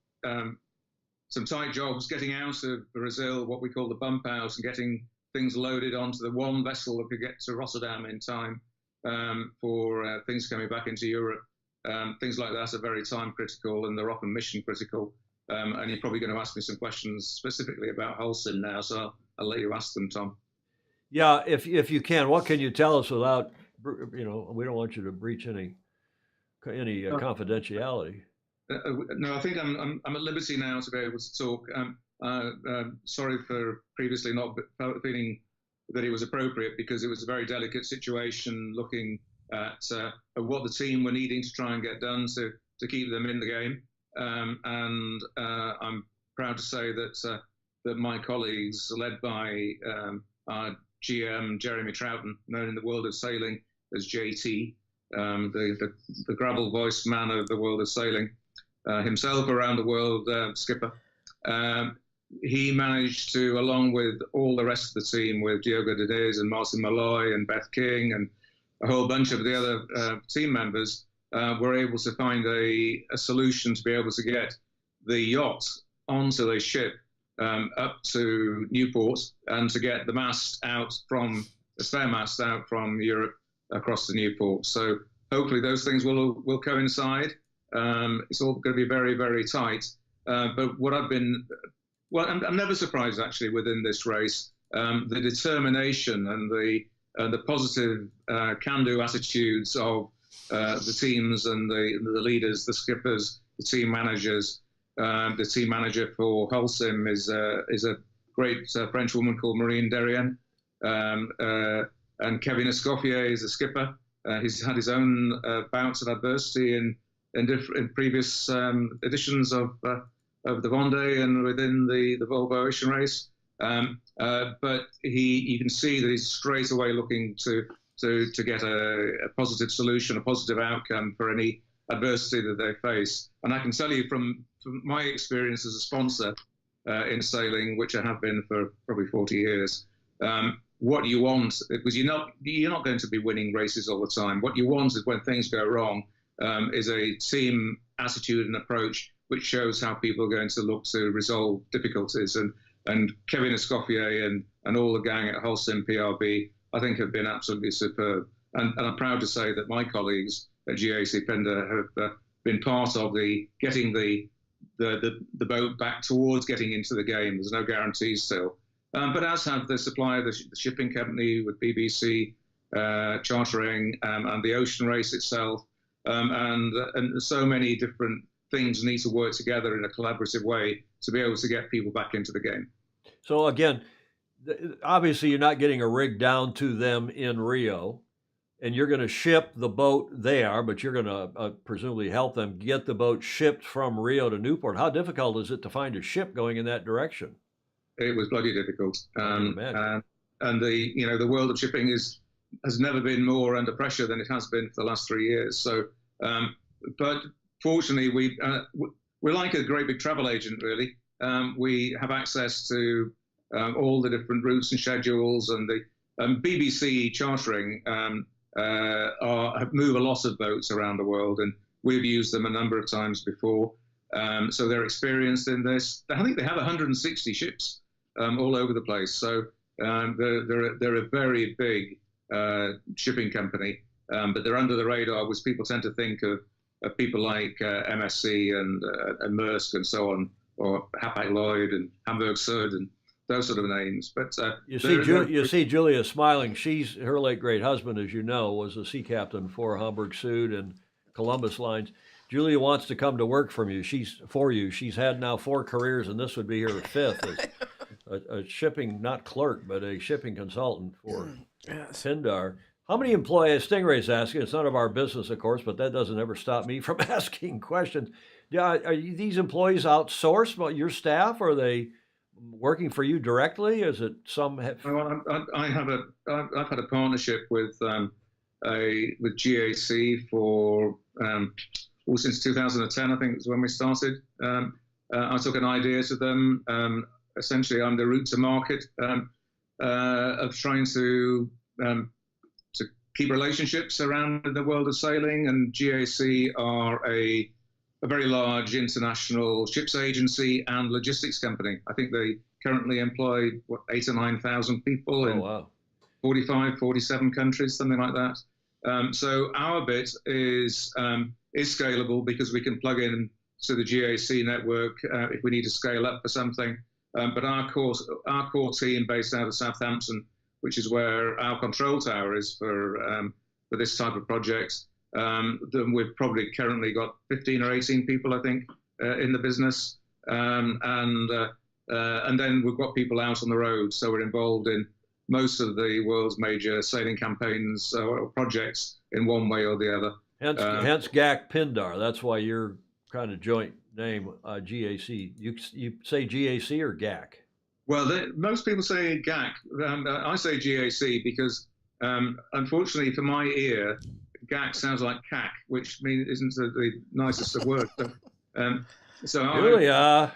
some tight jobs getting out of Brazil, what we call the bump out, and getting things loaded onto the one vessel that could get to Rotterdam in time for things coming back into Europe. Things like that are very time critical, and they're often mission critical. And you're probably going to ask me some questions specifically about Holcim now, so I'll let you ask them, Tom. Yeah, if you can, what can you tell us without, we don't want you to breach any confidentiality. No, I think I'm at liberty now to be able to talk. Sorry for previously not feeling that it was appropriate, because it was a very delicate situation looking at what the team were needing to try and get done to keep them in the game. And I'm proud to say that my colleagues, led by our GM, Jeremy Troughton, known in the world of sailing as JT, the gravel voiced man of the world of sailing, himself around the world skipper. He managed to, along with all the rest of the team, with Diogo Diniz and Martin Malloy and Beth King and a whole bunch of the other team members, were able to find a solution to be able to get the yacht onto the ship up to Newport, and to get the mast out from the spare mast out from Europe across to Newport. So hopefully those things will coincide. It's all going to be very, very tight. But what I'm never surprised actually within this race, the determination and the positive can-do attitudes of the teams and the leaders, the skippers, the team managers. The team manager for Holcim is a great French woman called Marine Derrien, and Kevin Escoffier is a skipper. He's had his own bouts of adversity in previous editions of the Vendée and within the Volvo Ocean Race. But you can see that he's straight away looking to get a positive solution, a positive outcome for any adversity that they face. And I can tell you from my experience as a sponsor in sailing, which I have been for probably 40 years, what you want, because you're not going to be winning races all the time. What you want is when things go wrong, is a team attitude and approach which shows how people are going to look to resolve difficulties. And Kevin Escoffier and all the gang at Holcim PRB, I think, have been absolutely superb. And I'm proud to say that my colleagues at GAC Pindar been part of the getting the boat back towards getting into the game. There's no guarantees still, but as have the supplier, the shipping company with BBC chartering, and the ocean race itself, and so many different things need to work together in a collaborative way to be able to get people back into the game. So again, obviously you're not getting a rig down to them in Rio, and you're going to ship the boat there, but you're going to presumably help them get the boat shipped from Rio to Newport. How difficult is it to find a ship going in that direction? It was bloody difficult, and the world of shipping has never been more under pressure than it has been for the last 3 years. So, but fortunately, we're like a great big travel agent, really. We have access to all the different routes and schedules, and the BBC chartering move a lot of boats around the world, and we've used them a number of times before. So they're experienced in this. I think they have 160 ships all over the place. So they're a very big shipping company, but they're under the radar, which people tend to think of people like MSC and Maersk and so on, or Hapag-Lloyd and Hamburg Süd and those sort of names. But you see Julia smiling. Her late great husband, as you know, was a sea captain for Hamburg Süd and Columbus Lines. Julia wants to come to work for you. She's had now 4 careers, and this would be her 5th as a shipping, not clerk, but a shipping consultant for Pindar. How many employees? Stingray's asking. It's none of our business, of course, but that doesn't ever stop me from asking questions. Are these employees outsourced? Your staff, or are they working for you directly? Is it some? Well, I've had a partnership with GAC for since 2010. I think is when we started. I took an idea to them. Essentially, I'm the route to market of trying to keep relationships around the world of sailing, and GAC are a very large international ships agency and logistics company. I think they currently employ 8,000 or 9,000 people in 45, 47 countries, something like that. So our bit is scalable because we can plug in to the GAC network if we need to scale up for something. But our core team based out of Southampton, which is where our control tower is for this type of project. Then we've probably currently got 15 or 18 people, I think, in the business, and then we've got people out on the road. So we're involved in most of the world's major sailing campaigns or projects in one way or the other. Hence GAC Pindar. That's why you're kind of joint name GAC. You say GAC or GAC? Well, most people say GAC. I say GAC because, unfortunately, for my ear, GAC sounds like CAC, which isn't the nicest of words. So Julia,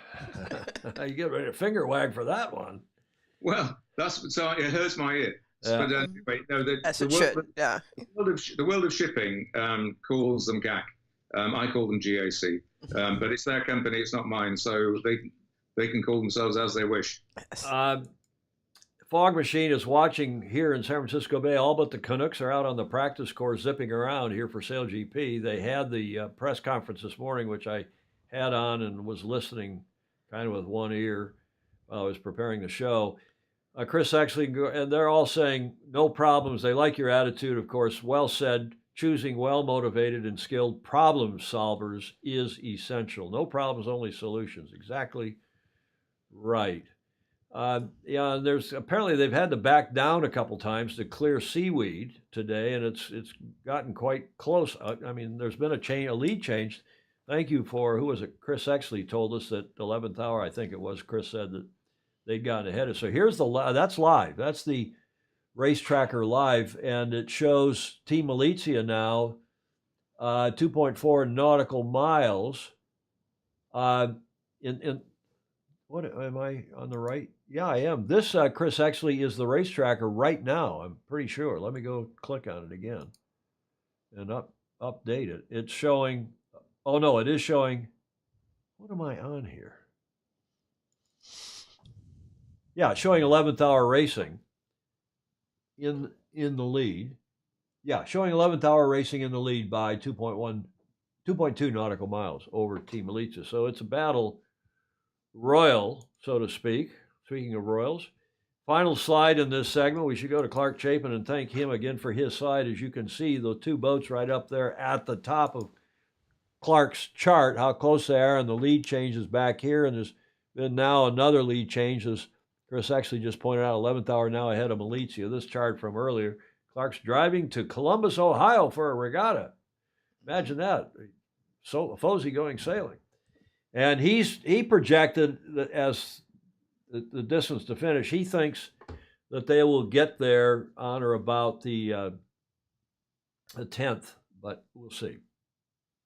you get ready to finger wag for that one. Well, it hurts my ear. But anyway, no, the world of shipping calls them GAC. I call them GAC, but it's their company, it's not mine, so they can call themselves as they wish. Fog Machine is watching here in San Francisco Bay. All but the Canucks are out on the practice course zipping around here for Sail GP. They had the press conference this morning, which I had on and was listening kind of with one ear while I was preparing the show. Chris Exley, and they're all saying no problems. They like your attitude, of course. Well said. Choosing well-motivated and skilled problem solvers is essential. No problems, only solutions. Exactly right. And there's apparently they've had to back down a couple times to clear seaweed today, and it's gotten quite close. I mean, there's been a lead change. Thank you for, who was it? Chris Exley told us that 11th hour, I think it was. Chris said that they'd gotten ahead of. So here's that's live. That's the Race Tracker live, and it shows Team Milizia now 2.4 nautical miles. In what am I on the right? Yeah, I am. This Chris Exley is the Race Tracker right now. I'm pretty sure. Let me go click on it again and update it. It's showing. Oh no, it is showing. What am I on here? Yeah, showing 11th hour racing in the lead. Yeah, showing 11th hour racing in the lead by 2.1 2.2 nautical miles over Team Militia. So it's a battle royal, so to speak. Speaking of royals, final slide in this segment, we should go to Clark Chapin and thank him again for his side. As you can see, the two boats right up there at the top of Clark's chart, how close they are, and the lead changes back here, and there's been now another lead change, as Chris actually just pointed out, 11th hour now ahead of Militia. This chart from earlier, Clark's driving to Columbus, Ohio for a regatta. Imagine that. So Fozy going sailing. And he projected that as the distance to finish, he thinks that they will get there on or about the 10th, but we'll see.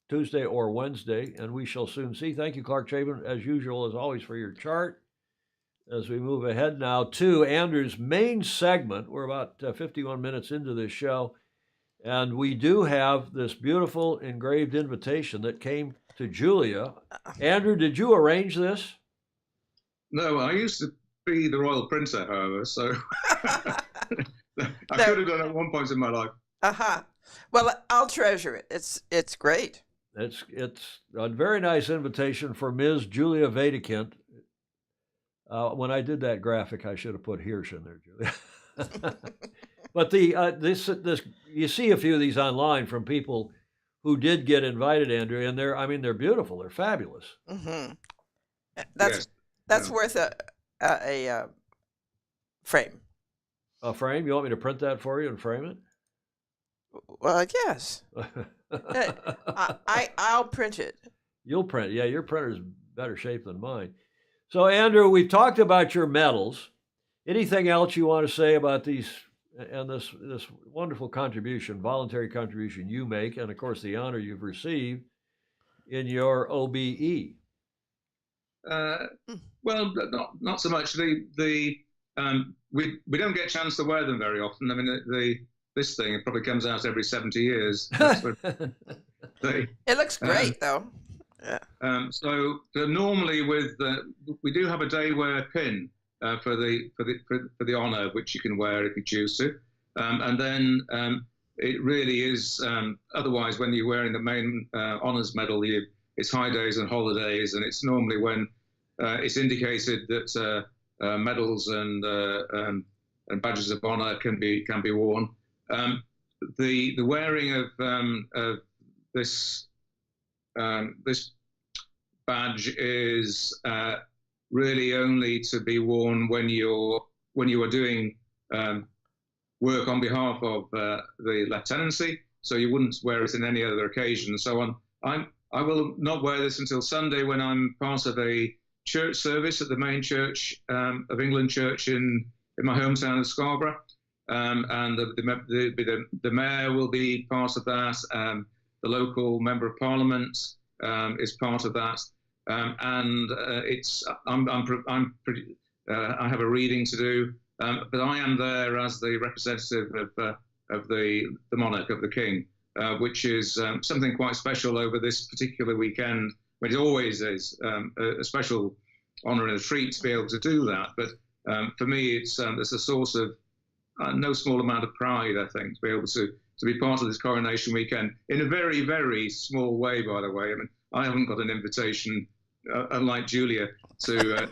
Tuesday or Wednesday, and we shall soon see. Thank you, Clark Chapin, as usual, as always, for your chart. As we move ahead now to Andrew's main segment, we're about 51 minutes into this show, and we do have this beautiful engraved invitation that came to Julia. Andrew, did you arrange this? No, I used to be the royal printer, however, so I could have done it at one point in my life. Well, I'll treasure it. It's great. It's a very nice invitation for Ms. Julia Vedekind. When I did that graphic, I should have put Hirsch in there, Julia. But this you see a few of these online from people who did get invited, Andrew, and they're beautiful. They're fabulous. Mm-hmm. That's worth a frame. A frame? You want me to print that for you and frame it? Well, yes. I'll print it. You'll print it. Yeah, your printer's better shape than mine. So, Andrew, we've talked about your medals. Anything else you want to say about these and this wonderful contribution, voluntary contribution you make, and of course the honor you've received in your OBE? Well, not so much. We don't get a chance to wear them very often. I mean, this thing, it probably comes out every 70 years. It looks great, though. Yeah. So normally we do have a day wear pin for the honor, which you can wear if you choose to, and then it really is. Otherwise, when you're wearing the main honors medal, it's high days and holidays, and it's normally when it's indicated that medals and badges of honor can be worn. The wearing of this badge is really only to be worn when you are doing work on behalf of the lieutenancy. So you wouldn't wear it in any other occasion. So I will not wear this until Sunday when I'm part of a church service at the main Church of England Church in my hometown of Scarborough. And the mayor will be part of that. The local member of parliament is part of that. And I have a reading to do, but I am there as the representative of the monarch, of the king, which is something quite special over this particular weekend. It always is a special honor and a treat to be able to do that. But for me, it's a source of no small amount of pride, I think, to be able to be part of this coronation weekend in a very, very small way, by the way. I mean, I haven't got an invitation, unlike Julia, to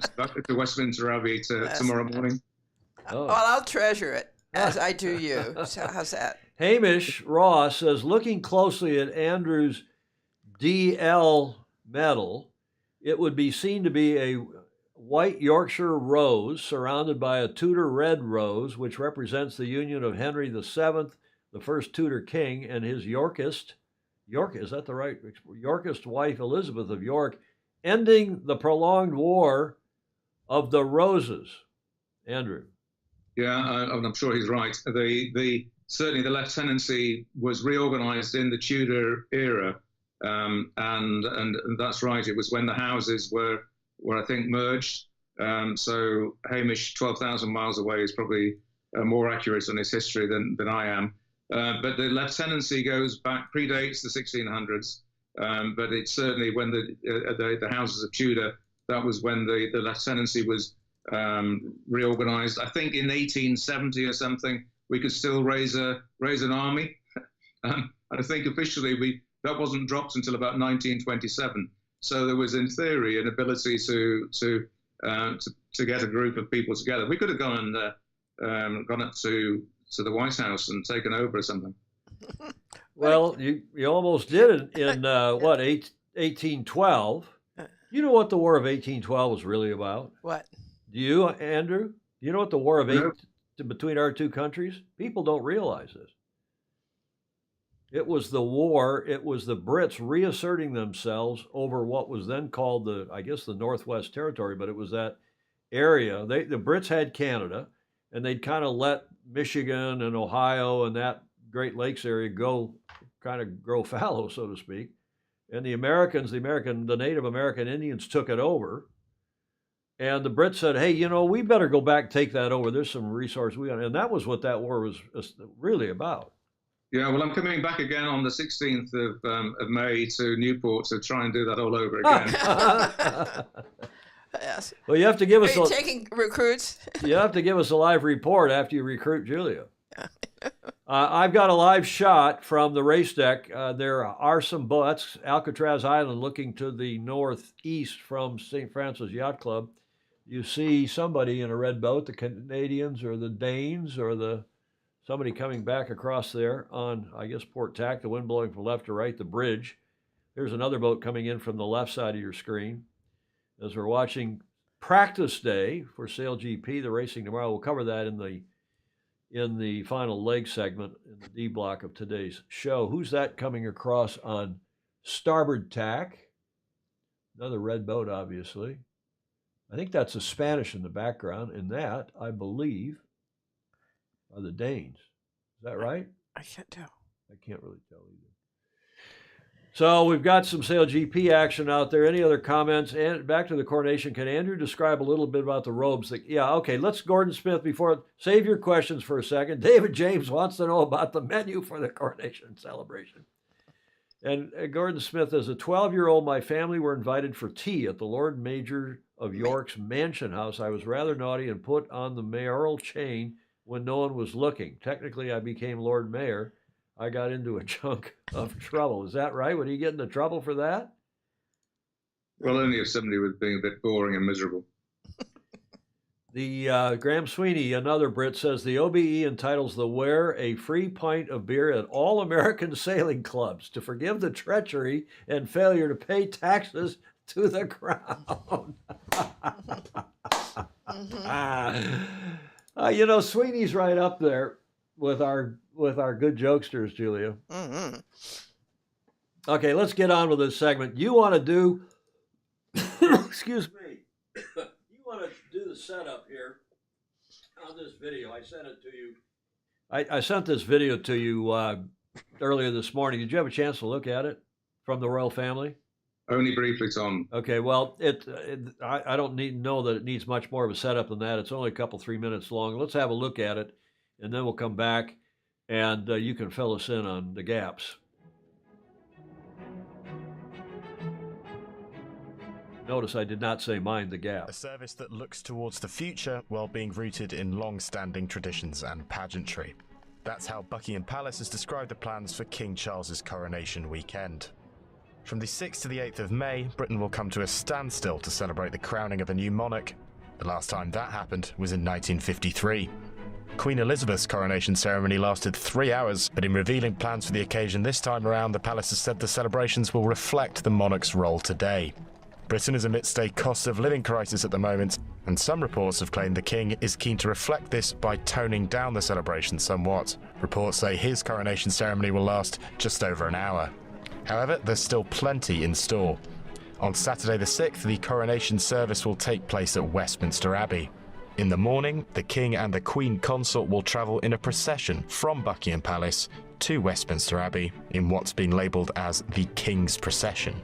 Westminster Abbey tomorrow morning. Well, I'll treasure it as I do you. So how's that? Hamish Ross says, looking closely at Andrew's DL medal, it would be seen to be a white Yorkshire rose surrounded by a Tudor red rose, which represents the union of Henry VII, the first Tudor king, and his Yorkist, is that the right? Yorkist wife Elizabeth of York, ending the prolonged war of the roses. Andrew. Yeah, I'm sure he's right. Certainly the lieutenancy was reorganized in the Tudor era, and that's right. It was when the houses were I think merged. So Hamish, 12,000 miles away, is probably more accurate on his history than I am. But the lieutenancy goes back, predates the 1600s. But it's certainly when the houses of Tudor, that was when the lieutenancy was reorganized. I think in 1870 or something, we could still raise an army. I think officially that wasn't dropped until about 1927. So there was, in theory, an ability to get a group of people together. We could have gone up to the White House and taken over or something. Well, you almost did in 1812. You know what the War of 1812 was really about? What? Do you, Andrew? Do you know what the War of between our two countries? People don't realize this. It was the war. It was the Brits reasserting themselves over what was then called the Northwest Territory, but it was that area. The Brits had Canada, and they'd kind of let Michigan and Ohio and that Great Lakes area grow fallow, so to speak. And the Native American Indians took it over. And the Brits said, hey, we better go back and take that over. There's some resource we got. And that was what that war was really about. Yeah, well, I'm coming back again on the 16th of May to Newport to try and do that all over again. Yes. Well, you have to give us. Are you taking recruits? You have to give us a live report after you recruit Julia. I've got a live shot from the race deck. There are some boats. That's Alcatraz Island, looking to the northeast from St. Francis Yacht Club. You see somebody in a red boat, the Canadians or the Danes or somebody coming back across there on, I guess, Port Tack, the wind blowing from left to right, the bridge. There's another boat coming in from the left side of your screen. As we're watching practice day for Sail GP, the racing tomorrow. We'll cover that in the final leg segment in the D block of today's show. Who's that coming across on starboard tack? Another red boat, obviously. I think that's the Spanish in the background, and that, I believe, are the Danes. Is that right? I can't tell. I can't really tell either. So we've got some Sail GP action out there. Any other comments? And back to the coronation. Can Andrew describe a little bit about the robes? Let's Gordon Smith save your questions for a second. David James wants to know about the menu for the coronation celebration. And Gordon Smith, as a 12-year-old, my family were invited for tea at the Lord Mayor of York's mansion house. I was rather naughty and put on the mayoral chain when no one was looking. Technically, I became Lord Mayor. I got into a chunk of trouble. Is that right? Would he get into trouble for that? Well, only if somebody was being a bit boring and miserable. The Graham Sweeney, another Brit, says the OBE entitles the wearer a free pint of beer at all American sailing clubs to forgive the treachery and failure to pay taxes to the crown. Sweeney's right up there with our good jokesters, Julia. Mm-hmm. Okay, let's get on with this segment. You want to do, excuse me, you want to do the setup here on this video. I sent it to you. I sent this video to you earlier this morning. Did you have a chance to look at it from the royal family? Only briefly, Tom. Okay, well, I don't know that it needs much more of a setup than that. It's only a couple, 3 minutes long. Let's have a look at it, and then we'll come back, and you can fill us in on the gaps. Notice I did not say mind the gap. A service that looks towards the future while being rooted in long-standing traditions and pageantry. That's how Buckingham Palace has described the plans for King Charles's coronation weekend. From the 6th to the 8th of May, Britain will come to a standstill to celebrate the crowning of a new monarch. The last time that happened was in 1953. Queen Elizabeth's coronation ceremony lasted 3 hours, but in revealing plans for the occasion this time around, the palace has said the celebrations will reflect the monarch's role today. Britain is amidst a cost of living crisis at the moment, and some reports have claimed the king is keen to reflect this by toning down the celebration somewhat. Reports say his coronation ceremony will last just over an hour. However, there's still plenty in store. On Saturday the 6th, the coronation service will take place at Westminster Abbey. In the morning, the king and the queen consort will travel in a procession from Buckingham Palace to Westminster Abbey in what's been labelled as the King's Procession.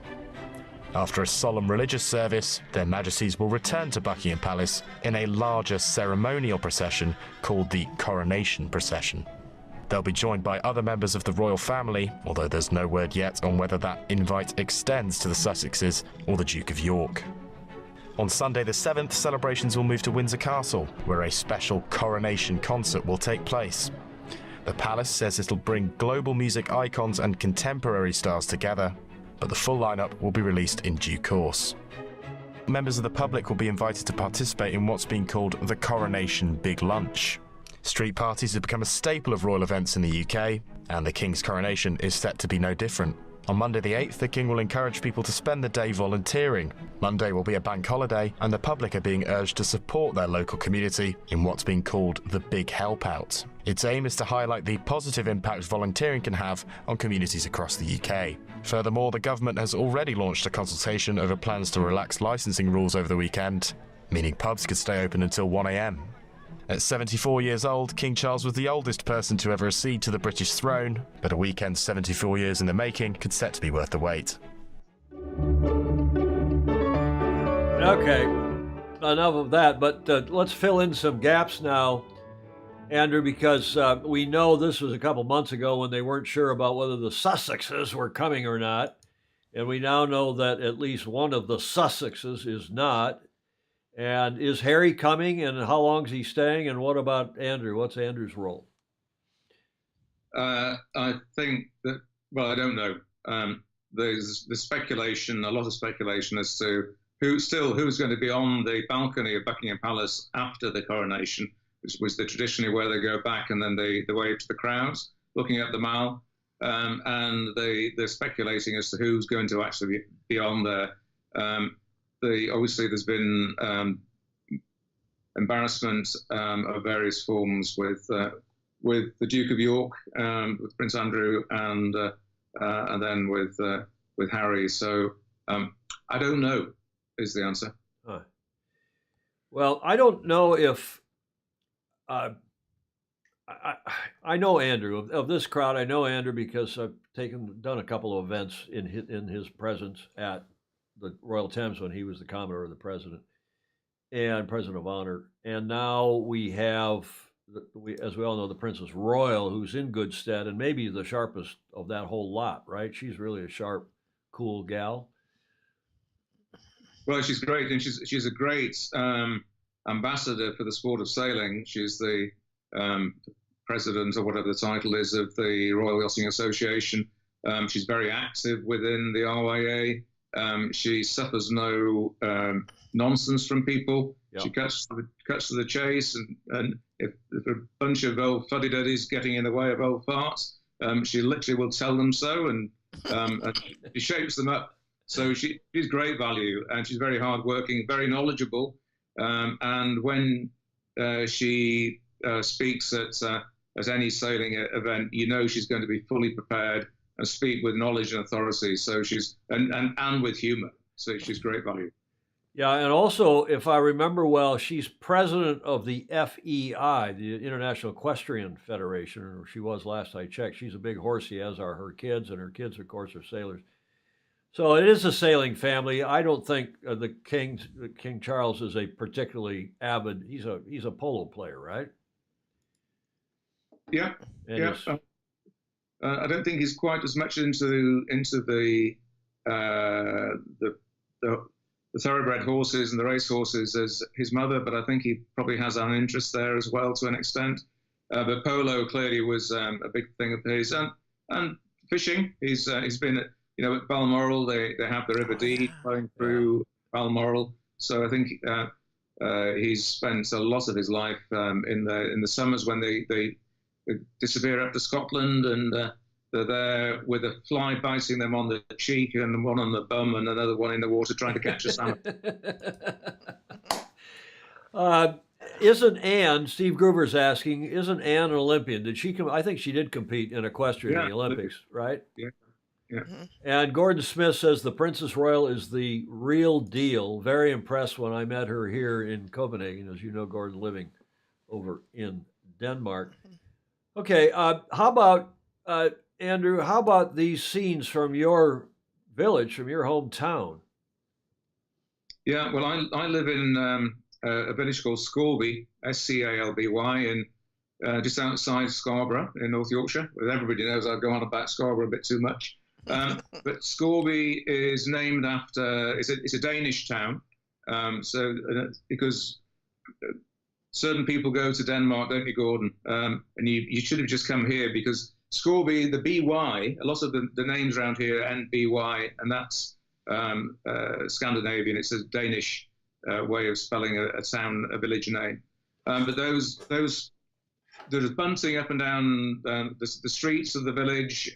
After a solemn religious service, their majesties will return to Buckingham Palace in a larger ceremonial procession called the Coronation Procession. They'll be joined by other members of the royal family, although there's no word yet on whether that invite extends to the Sussexes or the Duke of York. On Sunday the 7th, celebrations will move to Windsor Castle, where a special coronation concert will take place. The palace says it'll bring global music icons and contemporary stars together, but the full lineup will be released in due course. Members of the public will be invited to participate in what's being called the Coronation Big Lunch. Street parties have become a staple of royal events in the UK, and the King's coronation is set to be no different. On Monday the 8th, the King will encourage people to spend the day volunteering. Monday will be a bank holiday, and the public are being urged to support their local community in what's being called the Big Help Out. Its aim is to highlight the positive impact volunteering can have on communities across the UK. Furthermore, the government has already launched a consultation over plans to relax licensing rules over the weekend, meaning pubs could stay open until 1 a.m. At 74 years old, King Charles was the oldest person to ever accede to the British throne, but a weekend 74 years in the making could set to be worth the wait. Okay, enough of that, but let's fill in some gaps now, Andrew, because we know this was a couple months ago when they weren't sure about whether the Sussexes were coming or not, and we now know that at least one of the Sussexes is not. And is Harry coming, and how long is he staying, and what about Andrew? What's Andrew's role? I think that, well, I don't know. There's speculation, a lot of speculation as to who's going to be on the balcony of Buckingham Palace after the coronation, which was traditionally where they go back and then they wave to the crowds, looking at the Mall. And they're speculating as to who's going to actually be on there. Obviously, there's been embarrassment of various forms with the Duke of York, with Prince Andrew, and then with Harry. So I don't know is the answer. Huh. Well, I don't know if I know Andrew of this crowd. I know Andrew because I've done a couple of events in his presence at the Royal Thames when he was the Commodore of the President and President of Honor. And now we have, as we all know, the Princess Royal, who's in good stead and maybe the sharpest of that whole lot, right? She's really a sharp, cool gal. Well, she's great, and she's a great ambassador for the sport of sailing. She's the president, or whatever the title is, of the Royal Yachting Association. She's very active within the RYA. She suffers no nonsense from people. Yep. She cuts to the chase, and if a bunch of old fuddy-duddies getting in the way of old farts, she literally will tell them so, and she shapes them up. So she's great value, and she's very hardworking, very knowledgeable, and when she speaks at any sailing event, you know she's going to be fully prepared and speak with knowledge and authority. So she's and with humor. So she's great value. Yeah, and also, if I remember well, she's president of the FEI, the International Equestrian Federation, or she was last I checked. She's a big horsey, as are her kids, and her kids, of course, are sailors. So it is a sailing family. I don't think King Charles is a particularly avid. He's a polo player, right? Yeah, yeah. I don't think he's quite as much into the thoroughbred horses and the race horses as his mother, but I think he probably has an interest there as well to an extent. But polo clearly was a big thing of his, and fishing. He's been at Balmoral. They have the River Dee flowing through Balmoral, so I think he's spent a lot of his life in the summers when they disappear up to Scotland, and they're there with a fly biting them on the cheek and one on the bum and another one in the water trying to catch a salmon. Isn't Anne, Steve Gruber's asking, isn't Anne an Olympian? Did she I think she did compete in equestrian in the Olympics, right? Yeah. Yeah. And Gordon Smith says the Princess Royal is the real deal. Very impressed when I met her here in Copenhagen. As you know, Gordon living over in Denmark. Okay, how about, Andrew, how about these scenes from your village, from your hometown? Yeah, well, I live in a village called Scorby, Scalby, in just outside Scarborough in North Yorkshire. Everybody knows I go on about Scarborough a bit too much. But Scorby is named after, it's a Danish town, because certain people go to Denmark, don't you, Gordon? And you should have just come here, because Scorby, the BY, a lot of the names around here end BY, and that's Scandinavian. It's a Danish way of spelling a town, a village name. But there's bunting up and down the streets of the village.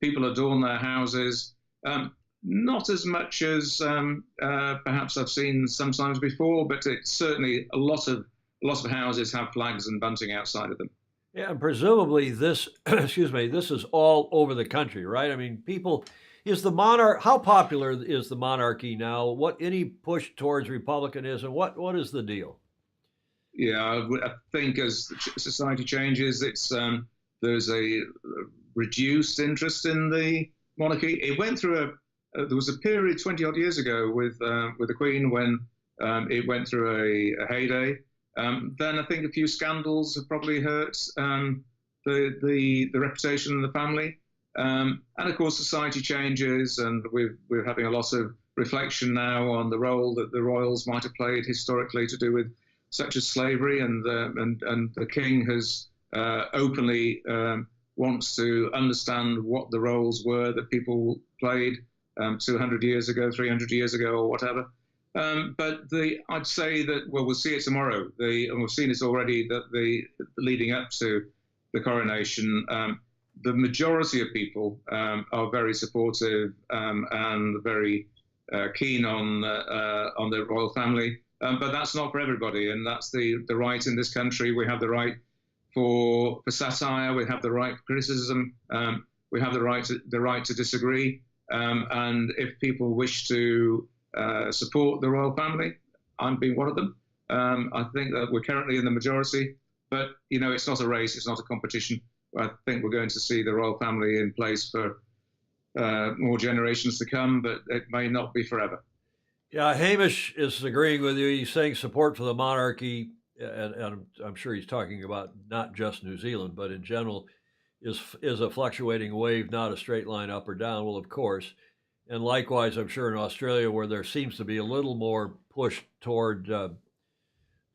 People adorn their houses. Not as much as perhaps I've seen sometimes before, but it's certainly a lot of houses have flags and bunting outside of them. Yeah, and presumably this, excuse me, this is all over the country, right? I mean, how popular is the monarchy now? Any push towards republicanism? What is the deal? Yeah, I think as society changes, there's a reduced interest in the monarchy. It went through there was a period 20 odd years ago with the Queen when it went through a heyday. Then I think a few scandals have probably hurt the reputation of the family. And of course, society changes, and we're having a lot of reflection now on the role that the royals might have played historically to do with such as slavery, and the King has openly wants to understand what the roles were that people played 200 years ago, 300 years ago, or whatever. But I'd say that, we'll see it tomorrow. And we've seen it already, that leading up to the coronation, the majority of people are very supportive and very keen on the royal family. But that's not for everybody, and that's the right in this country. We have the right for satire. We have the right for criticism. We have the right to disagree. And if people wish to support the royal family, I'm being one of them. I think that we're currently in the majority, but it's not a race, it's not a competition. I think we're going to see the royal family in place for more generations to come, but it may not be forever. Yeah, Hamish is agreeing with you. He's saying support for the monarchy, and I'm sure he's talking about not just New Zealand, but in general, is a fluctuating wave, not a straight line up or down. Well, of course. And likewise, I'm sure in Australia, where there seems to be a little more push toward a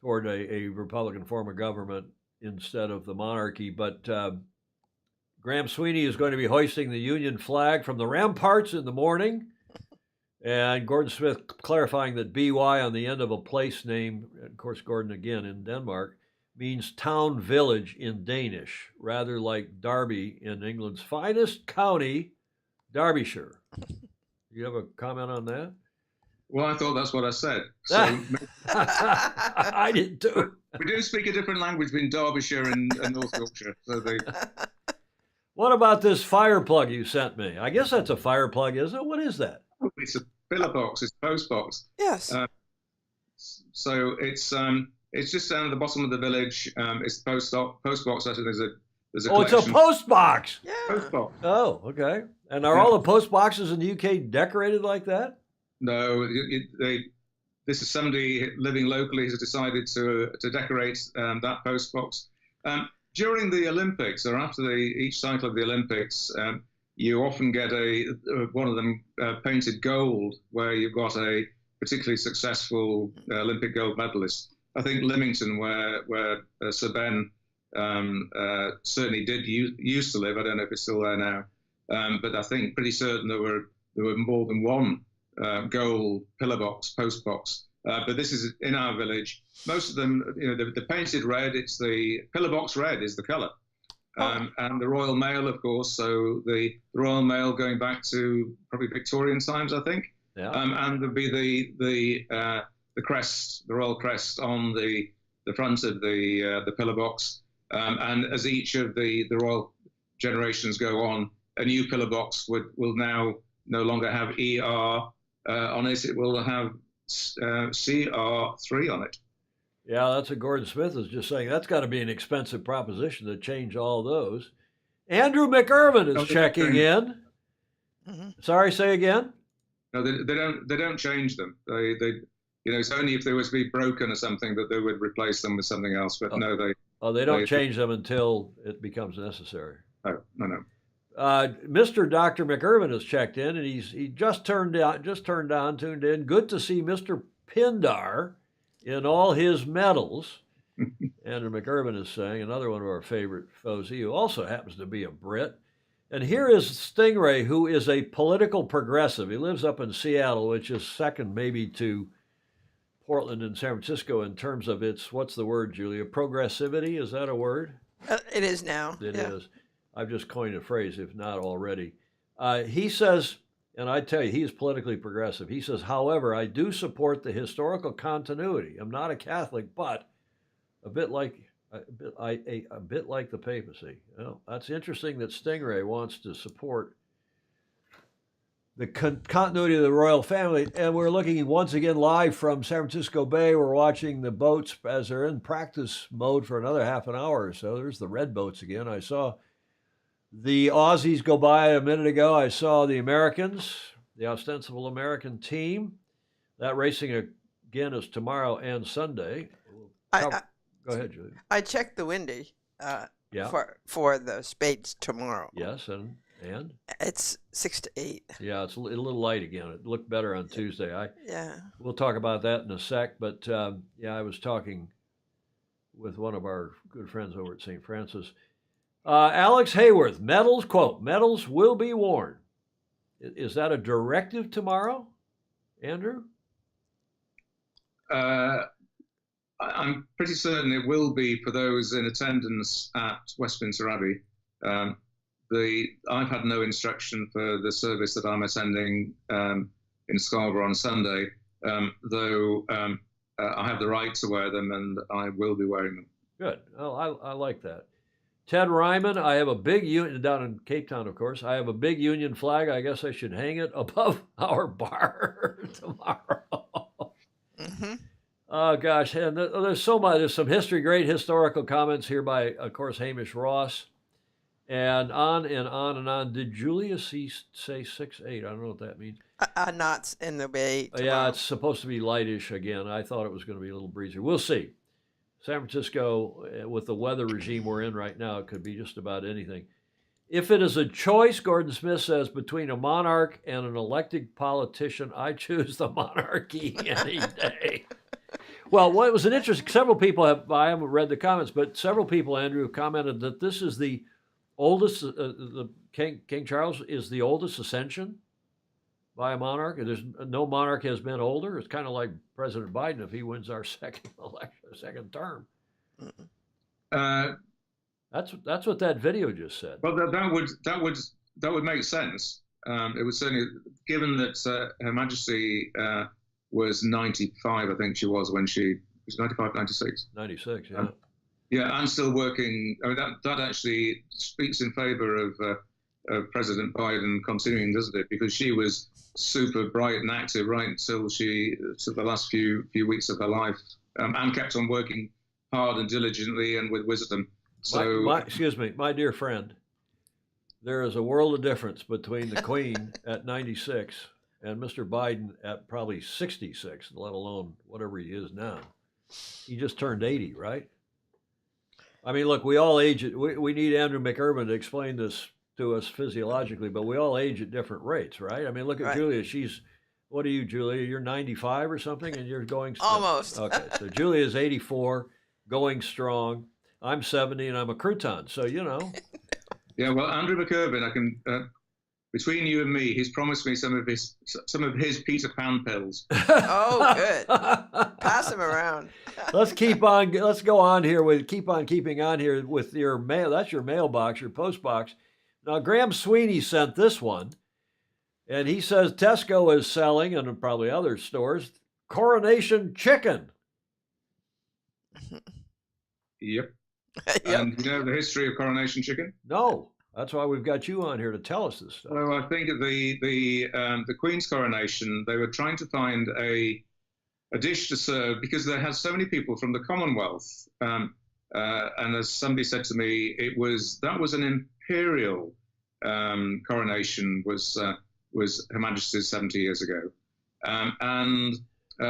Republican form of government instead of the monarchy. But Graham Sweeney is going to be hoisting the Union flag from the ramparts in the morning. And Gordon Smith clarifying that BY on the end of a place name, and of course, Gordon again in Denmark, means town village in Danish, rather like Derby in England's finest county, Derbyshire. You have a comment on that? Well, I thought that's what I said. So I did too. We do speak a different language between Derbyshire and North Yorkshire. So What about this fire plug you sent me? I guess that's a fire plug, isn't it? What is that? It's a pillar box. It's a post box. Yes. So it's just down at the bottom of the village. It's the post box. I think there's a it's a post box. Yeah. Post box. Oh, okay. And are all the post boxes in the UK decorated like that? No, this is somebody living locally has decided to decorate that post box. During the Olympics, or after each cycle of the Olympics, you often get one of them painted gold, where you've got a particularly successful Olympic gold medalist. I think Leamington, where Sir Ben certainly did used to live. I don't know if it's still there now, but I think pretty certain there were more than one gold pillar box, post box. But this is in our village. Most of them, the painted red. It's the pillar box red is the colour. And the Royal Mail, of course. So the Royal Mail going back to probably Victorian times, I think. Yeah. And there'd be the crest, the royal crest on the front of the pillar box. And as each of the royal generations go on, a new pillar box will now no longer have ER on it. It will have CR3 on it. Yeah, that's what Gordon Smith is just saying. That's got to be an expensive proposition to change all those. Andrew McIrvin is checking in. Mm-hmm. Sorry, say again? No, they don't change them. It's only if they were to be broken or something that they would replace them with something else. But no, they don't change them until it becomes necessary. No. Mr. Dr. McIrvin has checked in, and he just tuned in. Good to see Mr. Pindar in all his medals. Andrew McIrvin is saying, another one of our favorite foes, he also happens to be a Brit. And here is Stingray, who is a political progressive. He lives up in Seattle, which is second maybe to Portland and San Francisco in terms of its, what's the word, Julia? Progressivity, is that a word? It is now. It is. I've just coined a phrase, if not already. He says, and I tell you, he is politically progressive. He says, however, I do support the historical continuity. I'm not a Catholic, but a bit like the papacy. Well, that's interesting that Stingray wants to support the continuity of the royal family. And we're looking once again live from San Francisco Bay. We're watching the boats as they're in practice mode for another half an hour or so. There's the red boats again. I saw the Aussies go by a minute ago. I saw the Americans, the ostensible American team. That racing again is tomorrow and Sunday. Go ahead, Julia. I checked the windy for the Spades tomorrow. Yes, and it's 6 to 8. Yeah, it's a little light again. It looked better on Tuesday. Yeah. We'll talk about that in a sec. But I was talking with one of our good friends over at St. Francis. Alex Hayworth, medals, quote, medals will be worn. Is that a directive tomorrow, Andrew? I'm pretty certain it will be for those in attendance at Westminster Abbey. I've had no instruction for the service that I'm attending in Scarborough on Sunday, though I have the right to wear them, and I will be wearing them. Good. Oh, I like that. Ted Ryman, I have a big union down in Cape Town, of course. I have a big union flag. I guess I should hang it above our bar tomorrow. Mm-hmm. Oh, gosh. And there's so much. There's some great historical comments here by, of course, Hamish Ross. And on and on and on. Did Julia say 6-8? I don't know what that means. Not in the bay tomorrow. Yeah, it's supposed to be lightish again. I thought it was going to be a little breezier. We'll see. San Francisco, with the weather regime we're in right now, it could be just about anything. If it is a choice, Gordon Smith says, between a monarch and an elected politician, I choose the monarchy any day. Well, what was an interesting, several people I haven't read the comments, but several people, Andrew, have commented that this is the oldest, King Charles is the oldest ascension by a monarch. There's no monarch has been older. It's kind of like President Biden if he wins our second term. That's what that video just said. Well, that would make sense. It would certainly, given that Her Majesty was 95, I think she was when she was 95, 96. 96, yeah. Yeah, I'm still working. I mean, that actually speaks in favor of President Biden continuing, doesn't it? Because she was super bright and active right until the last few weeks of her life, and kept on working hard and diligently and with wisdom. So, excuse me, my dear friend, there is a world of difference between the Queen at 96 and Mr. Biden at probably 66, let alone whatever he is now. He just turned 80, right? I mean, look, we all age it. We need Andrew McIrvin to explain this to us physiologically, but we all age at different rates, right? I mean, look at Julia. What are you, Julia? You're 95 or something, and you're going strong. Almost. Okay, so Julia is 84, going strong. I'm 70, and I'm a crouton, so you know. Yeah, well, Andrew McIrvin, I can between you and me, he's promised me some of his Peter Pan pills. Oh, good. Pass them around. Let's keep on. Let's go on here with keeping on here with your mail. That's your mailbox, your post box. Now, Graham Sweeney sent this one, and he says Tesco is selling, and probably other stores, coronation chicken. Yep. And you know the history of coronation chicken? No. That's why we've got you on here to tell us this stuff. Well, I think at the Queen's coronation, they were trying to find a dish to serve because they had so many people from the Commonwealth. And as somebody said to me, that was an imperial coronation was Her Majesty's 70 years ago.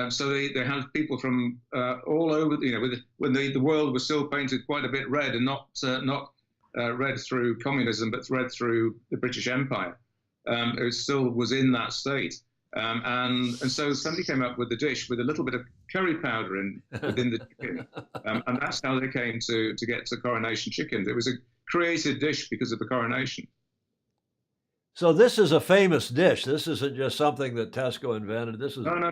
So they had people from all over, when the world was still painted quite a bit red and not red through communism, but red through the British Empire. It still was in that state. And so somebody came up with the dish with a little bit of curry powder within the chicken. And that's how they came to get to coronation chickens. It was a created dish because of the coronation. So this is a famous dish. This isn't just something that Tesco invented. This is No.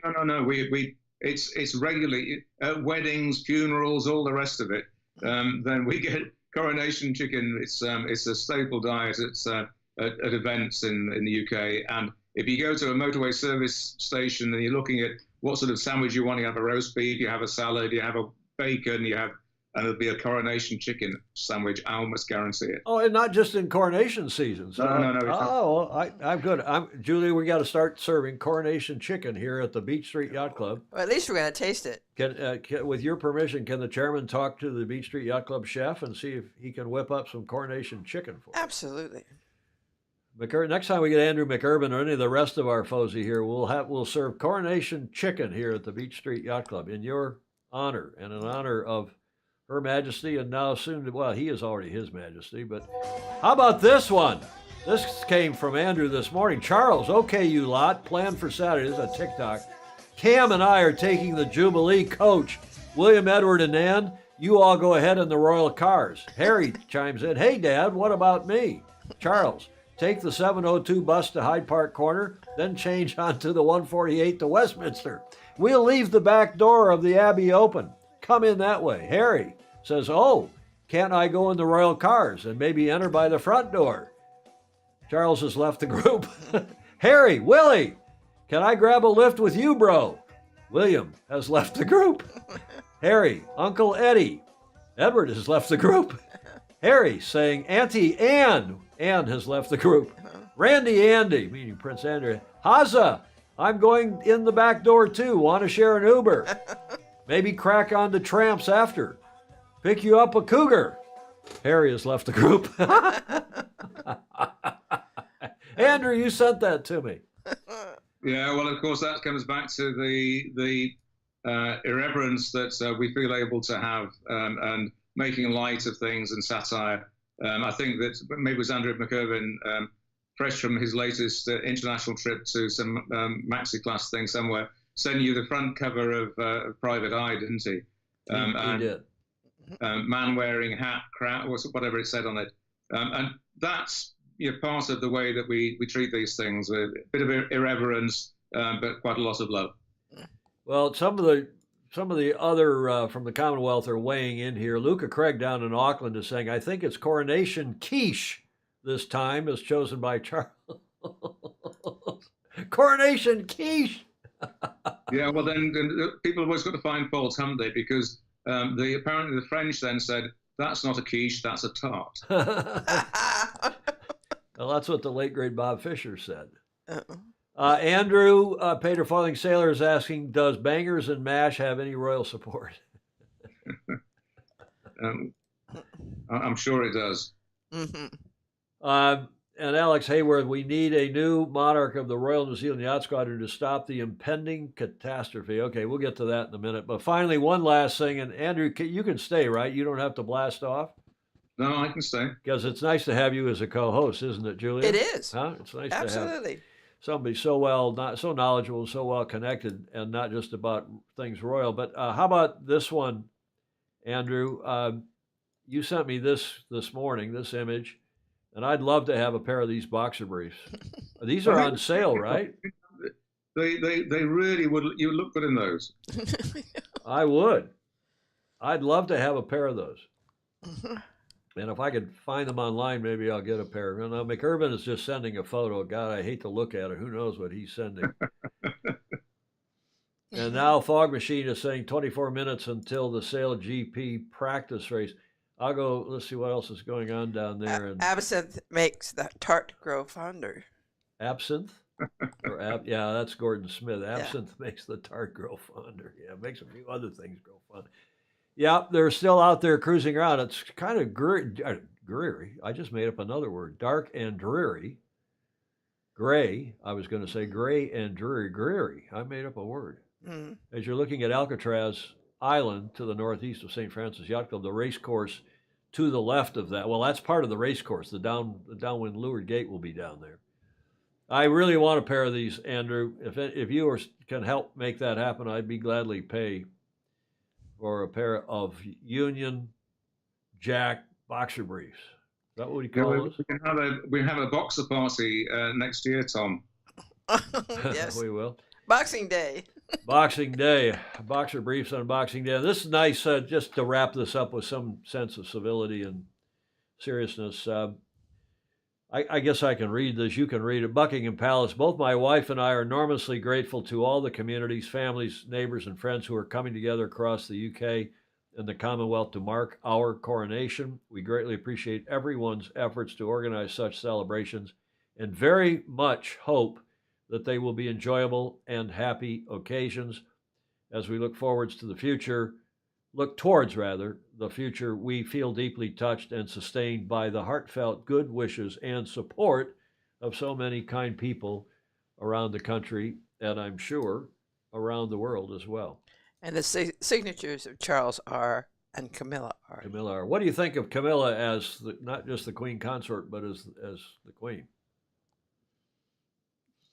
It's regularly at weddings, funerals, all the rest of it. Then we get coronation chicken. It's a staple diet at events in the UK. And if you go to a motorway service station and you're looking at what sort of sandwich you want, you have a roast beef, you have a salad, you have a bacon, and it'll be a coronation chicken sandwich. I almost guarantee it. Oh, and not just in coronation seasons. No. Oh, well, I'm good. Julie, we got to start serving coronation chicken here at the Beach Street Yacht Club. Well, at least we're going to taste it. With your permission, can the chairman talk to the Beach Street Yacht Club chef and see if he can whip up some coronation chicken for us? Absolutely. Next time we get Andrew McUrban or any of the rest of our fozy here, we'll serve coronation chicken here at the Beach Street Yacht Club in your honor and in honor of Her Majesty, and now soon, well, he is already His Majesty, but how about this one? This came from Andrew this morning. Charles, okay, you lot, plan for Saturday. This is a TikTok. Cam and I are taking the Jubilee coach. William, Edward, and Nan, you all go ahead in the royal cars. Harry chimes in, hey, Dad, what about me? Charles, take the 702 bus to Hyde Park Corner, then change onto the 148 to Westminster. We'll leave the back door of the Abbey open. Come in that way. Harry says, oh, can't I go in the royal cars and maybe enter by the front door? Charles has left the group. Harry, Willie, can I grab a lift with you, bro? William has left the group. Harry, Uncle Eddie. Edward has left the group. Harry saying, Auntie Anne. Anne has left the group. Randy Andy, meaning Prince Andrew. Haza, I'm going in the back door too. Want to share an Uber? Maybe crack on the tramps after. Pick you up a cougar. Harry has left the group. Andrew, you sent that to me. Yeah, well, of course, that comes back to the irreverence that we feel able to have and making light of things and satire. I think that maybe it was Andrew McUrban, fresh from his latest international trip to some maxi class thing somewhere, sent you the front cover of Private Eye, didn't he? He did. Man wearing hat, crap, or whatever it said on it. And that's part of the way that we treat these things, with a bit of irreverence, but quite a lot of love. Well, some of the other from the Commonwealth are weighing in here. Luca Craig down in Auckland is saying, I think it's coronation quiche this time, as chosen by Charles. Coronation quiche. Yeah, well, then people have always got to find fault, haven't they? Because apparently the French then said, that's not a quiche, that's a tart. Well, that's what the late, great Bob Fisher said. Andrew, Peter Foiling Sailor is asking, does Bangers and Mash have any royal support? I'm sure it does. Mm-hmm. And Alex Hayworth, we need a new monarch of the Royal New Zealand Yacht Squadron to stop the impending catastrophe. Okay, we'll get to that in a minute. But finally, one last thing, and Andrew, you can stay, right? You don't have to blast off? No, I can stay. Because it's nice to have you as a co-host, isn't it, Julia? It is. Huh? It's nice Absolutely. to have somebody so knowledgeable, so well connected, and not just about things royal. But how about this one, Andrew? You sent me this morning, this image. And I'd love to have a pair of these boxer briefs. These are on sale, right? They really would. You look good in those. I would. I'd love to have a pair of those. And if I could find them online, maybe I'll get a pair. Now, McUrban is just sending a photo. God, I hate to look at it. Who knows what he's sending? And now Fog Machine is saying 24 minutes until the Sail GP practice race. I'll go, let's see what else is going on down there. And Absinthe makes the tart grow fonder. Absinthe? Yeah, that's Gordon Smith. Absinthe makes the tart grow fonder. Yeah, it makes a few other things grow fonder. Yeah, they're still out there cruising around. It's kind of dreary. I just made up another word. Dark and dreary. Gray. I was going to say gray and dreary. I made up a word. Mm. As you're looking at Alcatraz Island to the northeast of St. Francis Yacht Club, the race course to the left of that. Well, that's part of the race course. The downwind leeward gate will be down there. I really want a pair of these, Andrew. If you can help make that happen, I'd be gladly pay for a pair of Union Jack boxer briefs. Is that what you call those? We have a boxer party next year, Tom. Yes. We will. Boxing Day. Boxing Day. Boxer briefs on Boxing Day. This is nice, just to wrap this up with some sense of civility and seriousness. I guess I can read this. You can read it. Buckingham Palace. Both my wife and I are enormously grateful to all the communities, families, neighbors, and friends who are coming together across the UK and the Commonwealth to mark our coronation. We greatly appreciate everyone's efforts to organize such celebrations and very much hope that they will be enjoyable and happy occasions. As we look towards the future, we feel deeply touched and sustained by the heartfelt good wishes and support of so many kind people around the country, and I'm sure around the world as well. And the signatures of Charles R. and Camilla R. Camilla R. What do you think of Camilla as not just the Queen Consort, but as the Queen?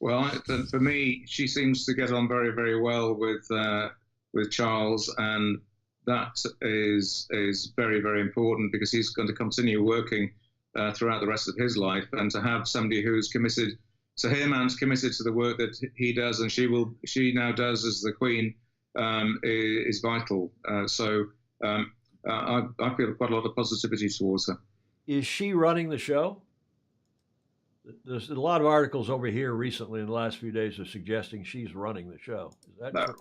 Well, for me, she seems to get on very, very well with Charles, and that is very, very important because he's going to continue working throughout the rest of his life, and to have somebody who's committed to him and committed to the work that he does and she now does as the Queen is vital. So I feel quite a lot of positivity towards her. Is she running the show? There's a lot of articles over here recently in the last few days are suggesting she's running the show. Is that true?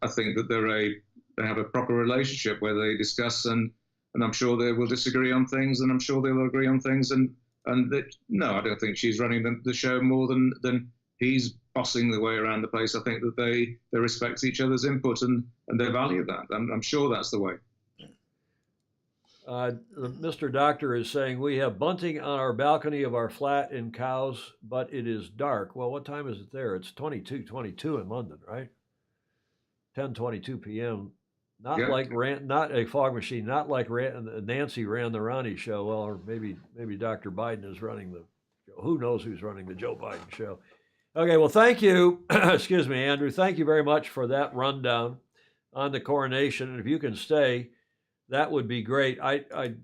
I think that they have a proper relationship where they discuss, and I'm sure they will disagree on things, and I'm sure they'll agree on things. No, I don't think she's running the show more than he's bossing the way around the place. I think that they respect each other's input and they value that. I'm sure that's the way. Mr. Doctor is saying we have bunting on our balcony of our flat in Cowes, but it is dark. Well, what time is it there? It's 22:22 in London, right? 10:22 p.m. Not a fog machine. Not like Nancy ran the Ronnie show. Well, or maybe Dr. Biden is running the show. Who knows who's running the Joe Biden show? Okay, well, thank you. Excuse me, Andrew. Thank you very much for that rundown on the coronation. And if you can stay, that would be great. I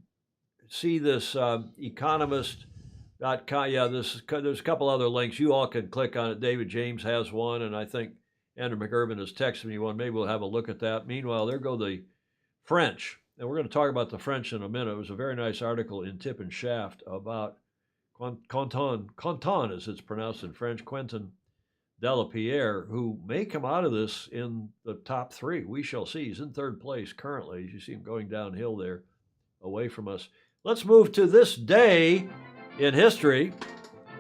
see this economist.com. Yeah, there's a couple other links. You all can click on it. David James has one, and I think Andrew McIrvin has texted me one. Maybe we'll have a look at that. Meanwhile, there go the French. And we're going to talk about the French in a minute. It was a very nice article in Tip and Shaft about Quentin, as it's pronounced in French, Quentin Delapierre, who may come out of this in the top three. We shall see. He's in third place currently. As you see him going downhill there away from us. Let's move to this day in history.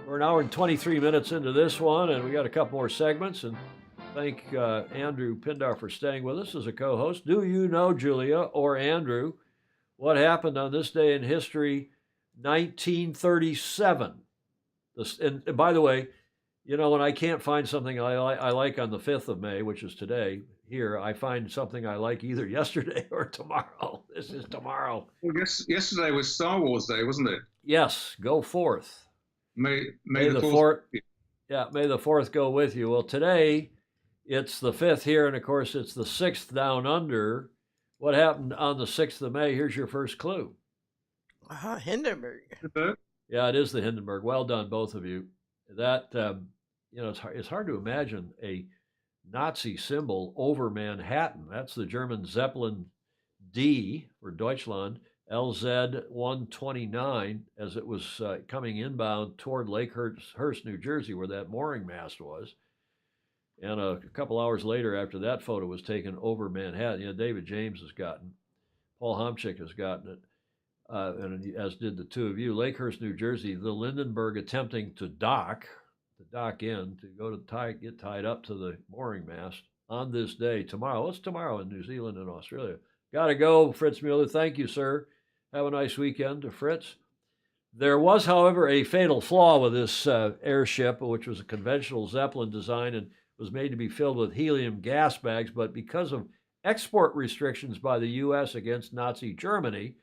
We're an hour and 23 minutes into this one, and we got a couple more segments. And thank Andrew Pindar for staying with us as a co-host. Do you know, Julia or Andrew, what happened on this day in history, 1937? And by the way, you know, when I can't find something I like on the 5th of May, which is today, here, I find something I like either yesterday or tomorrow. This is tomorrow. Well, yesterday was Star Wars Day, wasn't it? Yes, go forth. May the 4th. Yeah, may the 4th go with you. Well, today, it's the 5th here, and of course, it's the 6th down under. What happened on the 6th of May? Here's your first clue. Hindenburg. Yeah, it is the Hindenburg. Well done, both of you. That, you know, it's hard to imagine a Nazi symbol over Manhattan. That's the German Zeppelin D for Deutschland, LZ 129, as it was coming inbound toward Lakehurst, New Jersey, where that mooring mast was. And a couple hours later, after that photo was taken over Manhattan, you know, David James has gotten, Paul Homchick has gotten it, and as did the two of you. Lakehurst, New Jersey, the Lindenberg attempting to dock in to go to get tied up to the mooring mast on this day. Tomorrow, what's tomorrow in New Zealand and Australia? Gotta go, Fritz Mueller. Thank you, sir. Have a nice weekend to Fritz. There was, however, a fatal flaw with this airship, which was a conventional Zeppelin design and was made to be filled with helium gas bags, but because of export restrictions by the U.S. against Nazi Germany,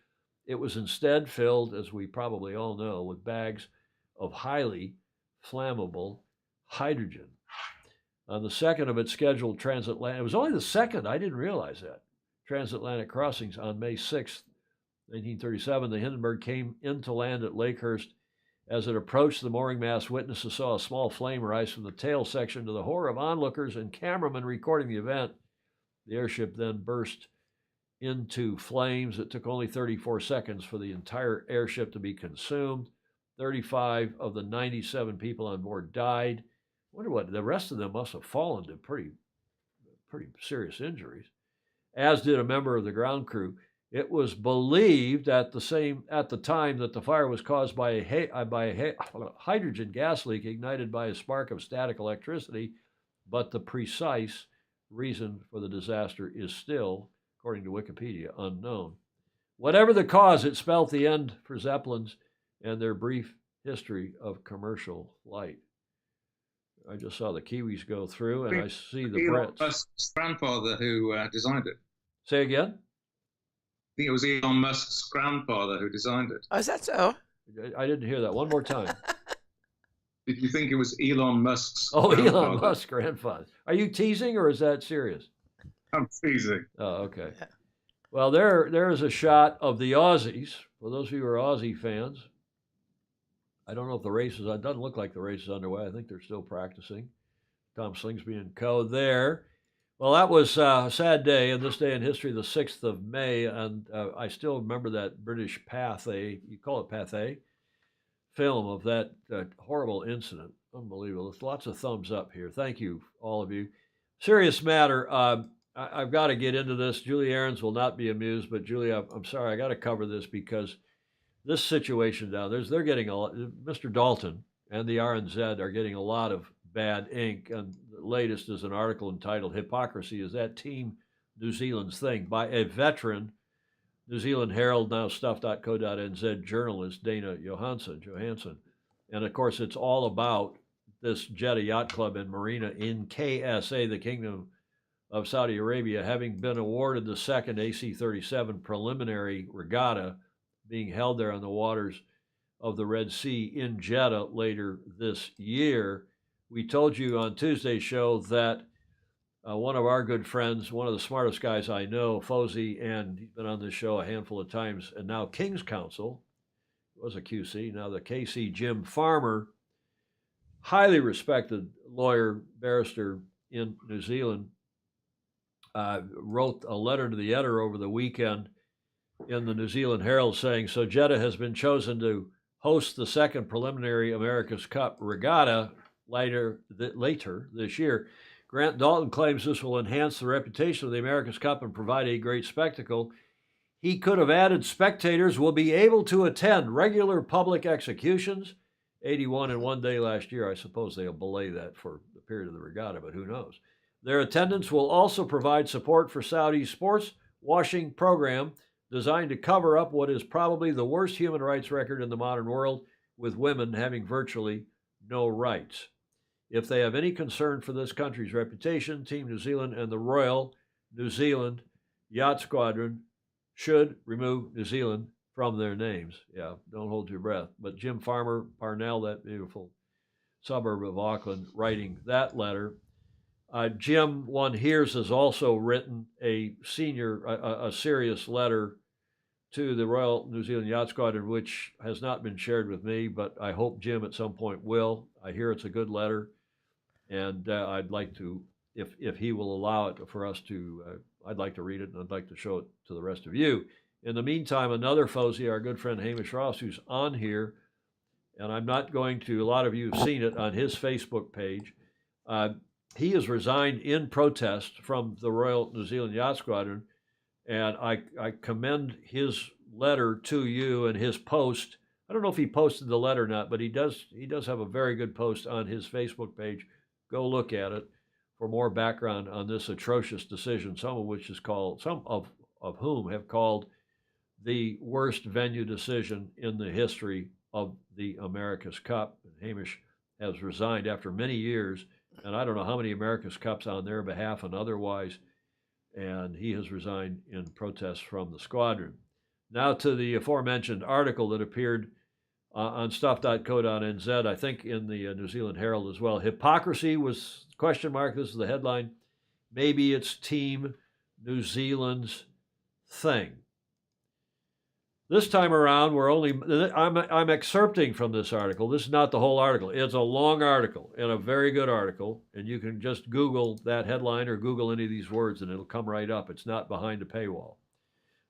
it was instead filled, as we probably all know, with bags of highly flammable hydrogen. On the second of its scheduled transatlantic, it was only the second, I didn't realize that, transatlantic crossings on May 6th, 1937, the Hindenburg came into land at Lakehurst. As it approached the mooring mast, witnesses saw a small flame rise from the tail section. To the horror of onlookers and cameramen recording the event, the airship then burst into flames. It took only 34 seconds for the entire airship to be consumed. 35 of the 97 people on board died. I wonder what the rest of them must have fallen to pretty serious injuries, as did a member of the ground crew. It was believed at the time that the fire was caused by a hydrogen gas leak ignited by a spark of static electricity, but the precise reason for the disaster is still, according to Wikipedia, unknown. Whatever the cause, it spelled the end for Zeppelins and their brief history of commercial flight. I just saw the Kiwis go through, and I see the Elon Brits. Musk's grandfather who designed it. Say again? I think it was Elon Musk's grandfather who designed it. Oh, is that so? I didn't hear that. One more time. Did you think it was Elon Musk's grandfather? Elon Musk's grandfather. Are you teasing or is that serious? I'm teasing. Oh, okay. Yeah. Well, there is a shot of the Aussies. For those of you who are Aussie fans, I don't know if the race it doesn't look like the race is underway. I think they're still practicing. Tom Slingsby and co. there. Well, that was a sad day, and this day in history, the 6th of May, and I still remember that British Pathé, you call it Pathé, film of that horrible incident. Unbelievable. There's lots of thumbs up here. Thank you, all of you. Serious matter. I've got to get into this. Julie Aarons will not be amused, but Julie, I'm sorry, I got to cover this because this situation down there, they're getting a lot. Mr. Dalton and the RNZ are getting a lot of bad ink, and the latest is an article entitled "Hypocrisy Is That Team New Zealand's Thing" by a veteran New Zealand Herald, now stuff.co.nz journalist Dana Johansson. And of course, it's all about this Jeddah Yacht Club and Marina in KSA, the Kingdom of Saudi Arabia, having been awarded the second AC-37 preliminary regatta being held there on the waters of the Red Sea in Jeddah later this year. We told you on Tuesday's show that one of our good friends, one of the smartest guys I know, Fozzie, and he's been on this show a handful of times, and now King's Counsel, was a QC, now the KC, Jim Farmer, highly respected lawyer, barrister in New Zealand, wrote a letter to the editor over the weekend in the New Zealand Herald saying, so Jeddah has been chosen to host the second preliminary America's Cup regatta later this year. Grant Dalton claims this will enhance the reputation of the America's Cup and provide a great spectacle. He could have added spectators will be able to attend regular public executions, 81 in one day last year. I suppose they'll belay that for the period of the regatta, but who knows. Their attendance will also provide support for Saudi's sports washing program designed to cover up what is probably the worst human rights record in the modern world, with women having virtually no rights. If they have any concern for this country's reputation, Team New Zealand and the Royal New Zealand Yacht Squadron should remove New Zealand from their names. Yeah, don't hold your breath. But Jim Farmer, Parnell, that beautiful suburb of Auckland, writing that letter. Jim One Hears has also written a serious letter to the Royal New Zealand Yacht Squadron, which has not been shared with me, but I hope Jim at some point will. I hear it's a good letter, and I'd like to, if he will allow it for us to, I'd like to read it, and I'd like to show it to the rest of you. In the meantime, another Fozzie, our good friend Hamish Ross, who's on here, and I'm not going to, a lot of you have seen it on his Facebook page. He has resigned in protest from the Royal New Zealand Yacht Squadron, and I commend his letter to you and his post. I don't know if he posted the letter or not, but he does have a very good post on his Facebook page. Go look at it for more background on this atrocious decision, some of whom have called the worst venue decision in the history of the America's Cup. Hamish has resigned after many years, and I don't know how many America's Cups on their behalf and otherwise, and he has resigned in protest from the squadron. Now to the aforementioned article that appeared on stuff.co.nz, I think in the New Zealand Herald as well. Hypocrisy was question mark. This is the headline. Maybe it's Team New Zealand's thing. This time around, I'm excerpting from this article. This is not the whole article. It's a long article and a very good article, and you can just Google that headline or Google any of these words, and it'll come right up. It's not behind a paywall.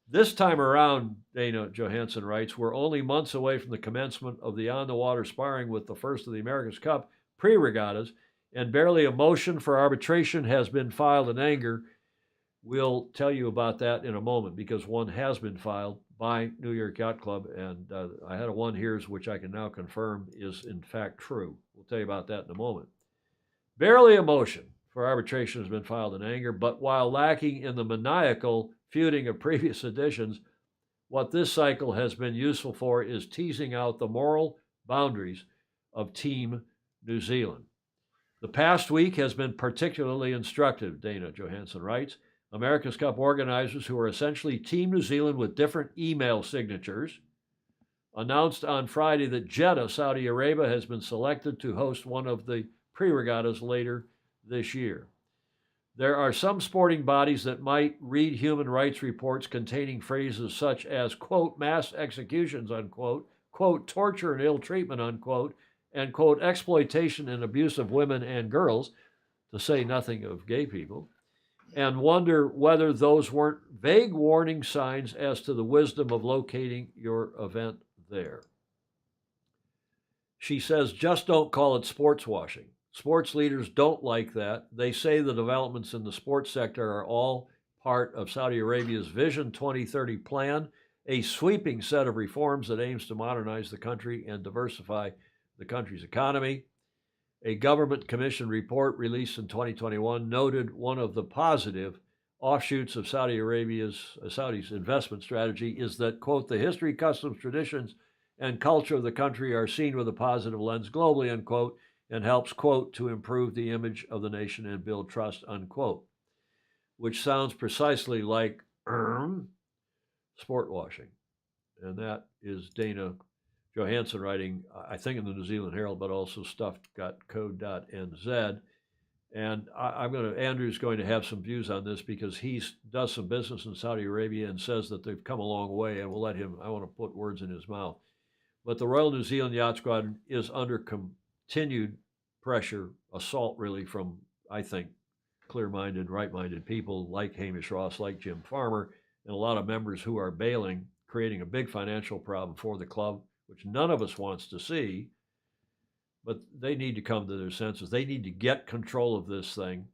This time around, Dana Johansson writes, we're only months away from the commencement of the on-the-water sparring with the first of the America's Cup pre-regattas, and barely a motion for arbitration has been filed in anger. We'll tell you about that in a moment, because one has been filed by New York Yacht Club, and I had a one here, which I can now confirm is in fact true. We'll tell you about that in a moment. Barely a motion for arbitration has been filed in anger, but while lacking in the maniacal feuding of previous editions, what this cycle has been useful for is teasing out the moral boundaries of Team New Zealand. The past week has been particularly instructive, Dana Johansson writes. America's Cup organizers, who are essentially Team New Zealand with different email signatures, announced on Friday that Jeddah, Saudi Arabia, has been selected to host one of the pre-regattas later this year. There are some sporting bodies that might read human rights reports containing phrases such as, quote, mass executions, unquote, quote, torture and ill treatment, unquote, and, quote, exploitation and abuse of women and girls, to say nothing of gay people, and wonder whether those weren't vague warning signs as to the wisdom of locating your event there. She says, just don't call it sports washing. Sports leaders don't like that. They say the developments in the sports sector are all part of Saudi Arabia's Vision 2030 plan, a sweeping set of reforms that aims to modernize the country and diversify the country's economy. A government commission report released in 2021 noted one of the positive offshoots of Saudi's investment strategy is that, quote, the history, customs, traditions, and culture of the country are seen with a positive lens globally, unquote, and helps, quote, to improve the image of the nation and build trust, unquote, which sounds precisely like sport washing. And that is Dana Johansson writing, I think in the New Zealand Herald, but also stuff.co.nz. And Andrew's going to have some views on this because he does some business in Saudi Arabia and says that they've come a long way, and we'll let him, I want to put words in his mouth. But the Royal New Zealand Yacht Squadron is under continued pressure, assault really from, I think, clear-minded, right-minded people like Hamish Ross, like Jim Farmer, and a lot of members who are bailing, creating a big financial problem for the club, which none of us wants to see, but they need to come to their senses. They need to get control of this thing,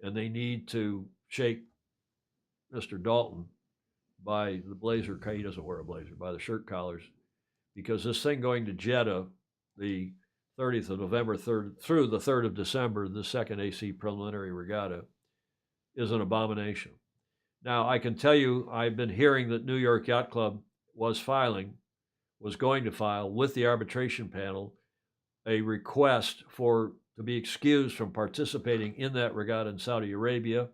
and they need to shake Mr. Dalton by the blazer. He doesn't wear a blazer, by the shirt collars, because this thing going to Jeddah, the 30th of November through the 3rd of December, the second AC preliminary regatta, is an abomination. Now, I can tell you, I've been hearing that New York Yacht Club was going to file with the arbitration panel a request to be excused from participating in that regatta in Saudi Arabia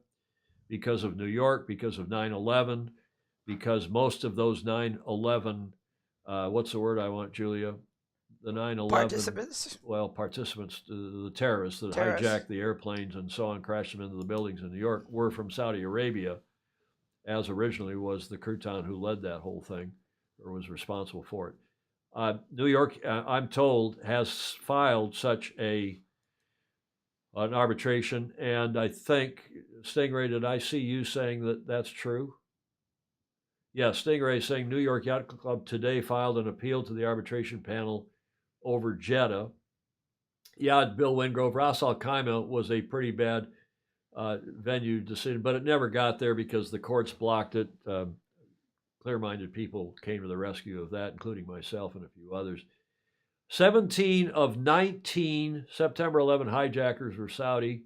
because of New York, because of 9/11, because most of those 9/11, what's the word I want, Julia? The 9/11 participants. Well, participants, the terrorists that hijacked the airplanes and so on, crashed them into the buildings in New York, were from Saudi Arabia, as originally was the crouton who led that whole thing, or was responsible for it. New York, I'm told, has filed such an arbitration, and I think, Stingray, did I see you saying that that's true? Yeah, Stingray saying New York Yacht Club today filed an appeal to the arbitration panel over Jeddah. Yeah, Bill Wingrove, Ras Al Khaimah was a pretty bad venue decision, but it never got there because the courts blocked it. Clear-minded people came to the rescue of that, including myself and a few others. 17 of 19 September 11 hijackers were Saudi.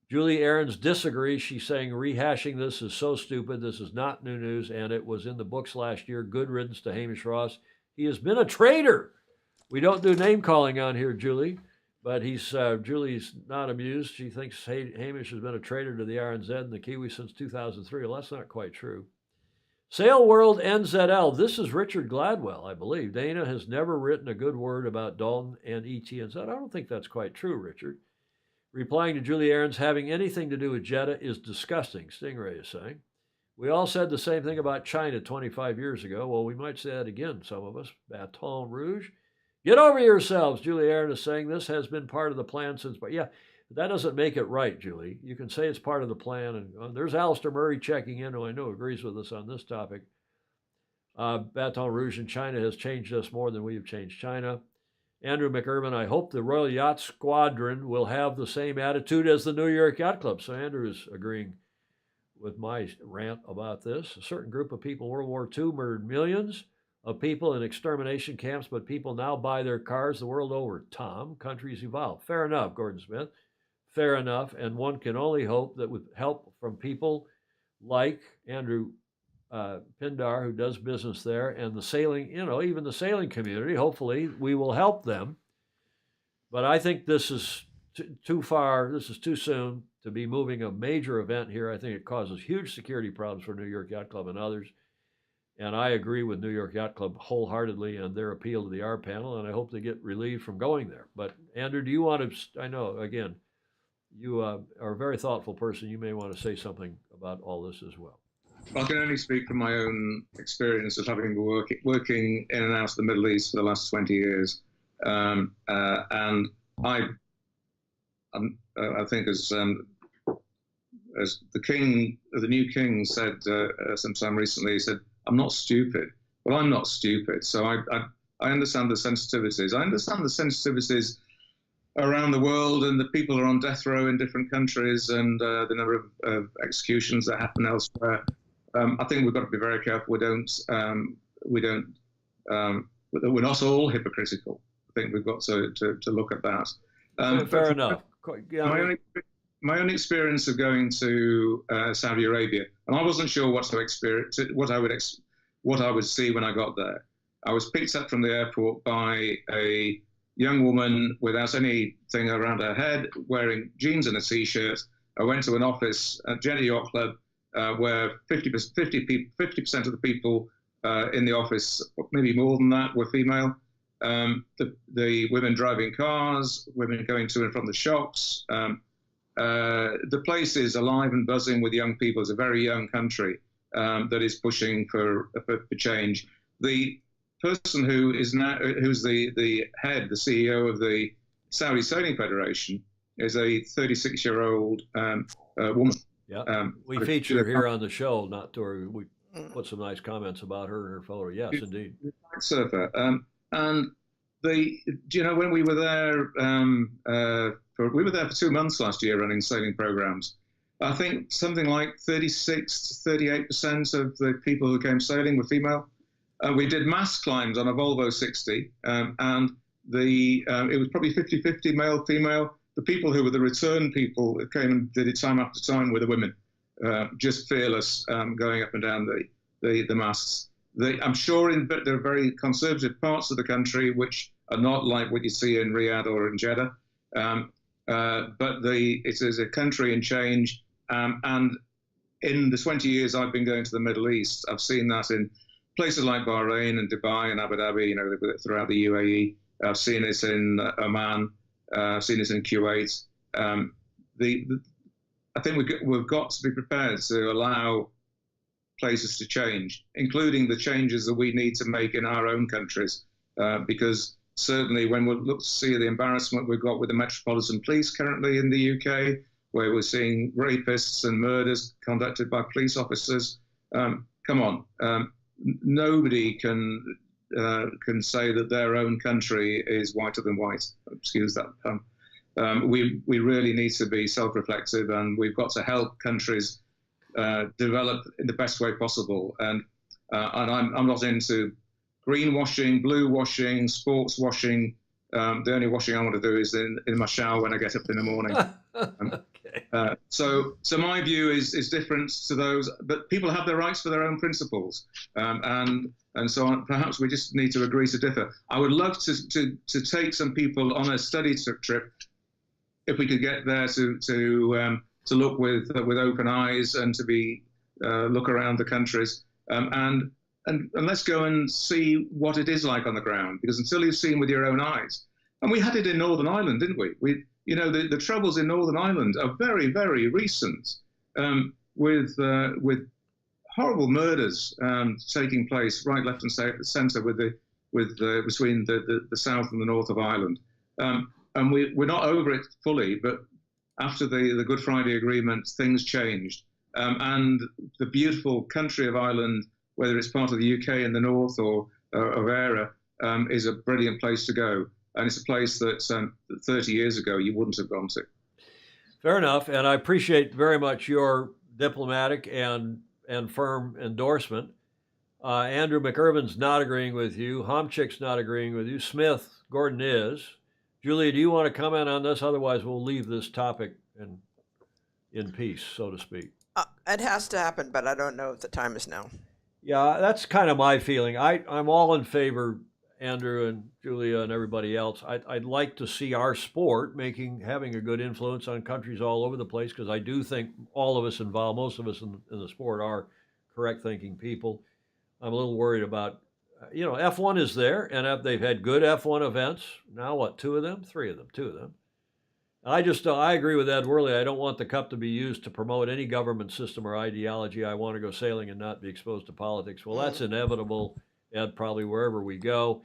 Julie Ahrens disagrees. She's saying rehashing this is so stupid. This is not new news, and it was in the books last year. Good riddance to Hamish Ross. He has been a traitor. We don't do name-calling on here, Julie, but Julie's not amused. She thinks Hamish has been a traitor to the RNZ and the Kiwi since 2003. Well, that's not quite true. Sail World NZL. This is Richard Gladwell, I believe. Dana has never written a good word about Dalton and ETNZ. I don't think that's quite true, Richard. Replying to Julie Aarons, having anything to do with Jeddah is disgusting, Stingray is saying. We all said the same thing about China 25 years ago. Well, we might say that again, some of us. Baton Rouge. Get over yourselves, Julie Aaron is saying. This has been part of the plan since. But yeah, that doesn't make it right, Julie. You can say it's part of the plan. And there's Alistair Murray checking in, who I know agrees with us on this topic. Baton Rouge in China has changed us more than we have changed China. Andrew McIrvin, I hope the Royal Yacht Squadron will have the same attitude as the New York Yacht Club. So Andrew is agreeing with my rant about this. A certain group of people in World War II murdered millions of people in extermination camps, but people now buy their cars the world over. Tom, countries evolve. Fair enough, Gordon Smith. Fair enough. And one can only hope that with help from people like Andrew Pindar, who does business there, and the sailing, even the sailing community, hopefully we will help them. But I think this is too far. This is too soon to be moving a major event here. I think it causes huge security problems for New York Yacht Club and others. And I agree with New York Yacht Club wholeheartedly on their appeal to the R panel, and I hope they get relieved from going there. But Andrew, do you want to, I know, again, you are a very thoughtful person. You may want to say something about all this as well. I can only speak from my own experience of having been working in and out of the Middle East for the last 20 years. And I think as the new king said sometime recently, he said, "I'm not stupid." Well, I'm not stupid. So I understand the sensitivities. I understand the sensitivities around the world, and the people are on death row in different countries, and the number of executions that happen elsewhere. I think we've got to be very careful. We're not all hypocritical. I think we've got to look at that. Fair enough. My own experience of going to Saudi Arabia, and I wasn't sure what I would see when I got there. I was picked up from the airport by a young woman without anything around her head, wearing jeans and a t-shirt. I went to an office at Jeddah Yacht Club where 50% of the people in the office, maybe more than that, were female. The women driving cars, women going to and from the shops. The place is alive and buzzing with young people. It's a very young country that is pushing for change. The person who's the head, the CEO of the Saudi Sailing Federation, is a 36-year-old woman. Yeah, we feature her here on the show. We put some nice comments about her in her photo. Yes, indeed. Surfer. And when we were there, we were there for 2 months last year running sailing programs. I think something like 36 to 38% of the people who came sailing were female. We did mass climbs on a Volvo 60, and it was probably 50-50 male, female. The people who were the return people that came and did it time after time were the women, just fearless, going up and down the masts. I'm sure there are very conservative parts of the country which are not like what you see in Riyadh or in Jeddah, but it is a country in change. And in the 20 years I've been going to the Middle East, I've seen that in places like Bahrain and Dubai and Abu Dhabi, throughout the UAE. I've seen it in Oman. I've seen it in Kuwait. I think we've got to be prepared to allow places to change, including the changes that we need to make in our own countries, because certainly when we look to see the embarrassment we've got with the Metropolitan Police currently in the UK, where we're seeing rapists and murders conducted by police officers, come on. Nobody can say that their own country is whiter than white. Excuse that pun. We really need to be self-reflexive, and we've got to help countries develop in the best way possible. And I'm not into greenwashing, blue washing, sports washing. The only washing I want to do is in my shower when I get up in the morning. Okay. So my view is different to those, but people have their rights for their own principles, and so perhaps we just need to agree to differ. I would love to take some people on a study trip, if we could get there to look with open eyes and to be look around the countries. And let's go and see what it is like on the ground, because until you've seen with your own eyes, and we had it in Northern Ireland, didn't we? The troubles in Northern Ireland are very, very recent, with horrible murders taking place right, left, and centre between the south and the north of Ireland. And we're not over it fully, but after the Good Friday Agreement, things changed. And the beautiful country of Ireland, whether it's part of the UK in the north or of Éire, is a brilliant place to go. And it's a place that 30 years ago you wouldn't have gone to. Fair enough. And I appreciate very much your diplomatic and firm endorsement. Andrew McIrvin's not agreeing with you. Homchick's not agreeing with you. Smith, Gordon is. Julia, do you want to comment on this? Otherwise, we'll leave this topic in peace, so to speak. It has to happen, but I don't know if the time is now. Yeah, that's kind of my feeling. I'm all in favor, Andrew and Julia and everybody else. I'd like to see our sport having a good influence on countries all over the place, because I do think all of us involved, most of us in the sport, are correct thinking people. I'm a little worried about, F1 is there, and they've had good F1 events. Now what, 2 of them? 3 of them, 2 of them. I agree with Ed Worley. I don't want the Cup to be used to promote any government system or ideology. I want to go sailing and not be exposed to politics. Well, that's inevitable, Ed, probably wherever we go.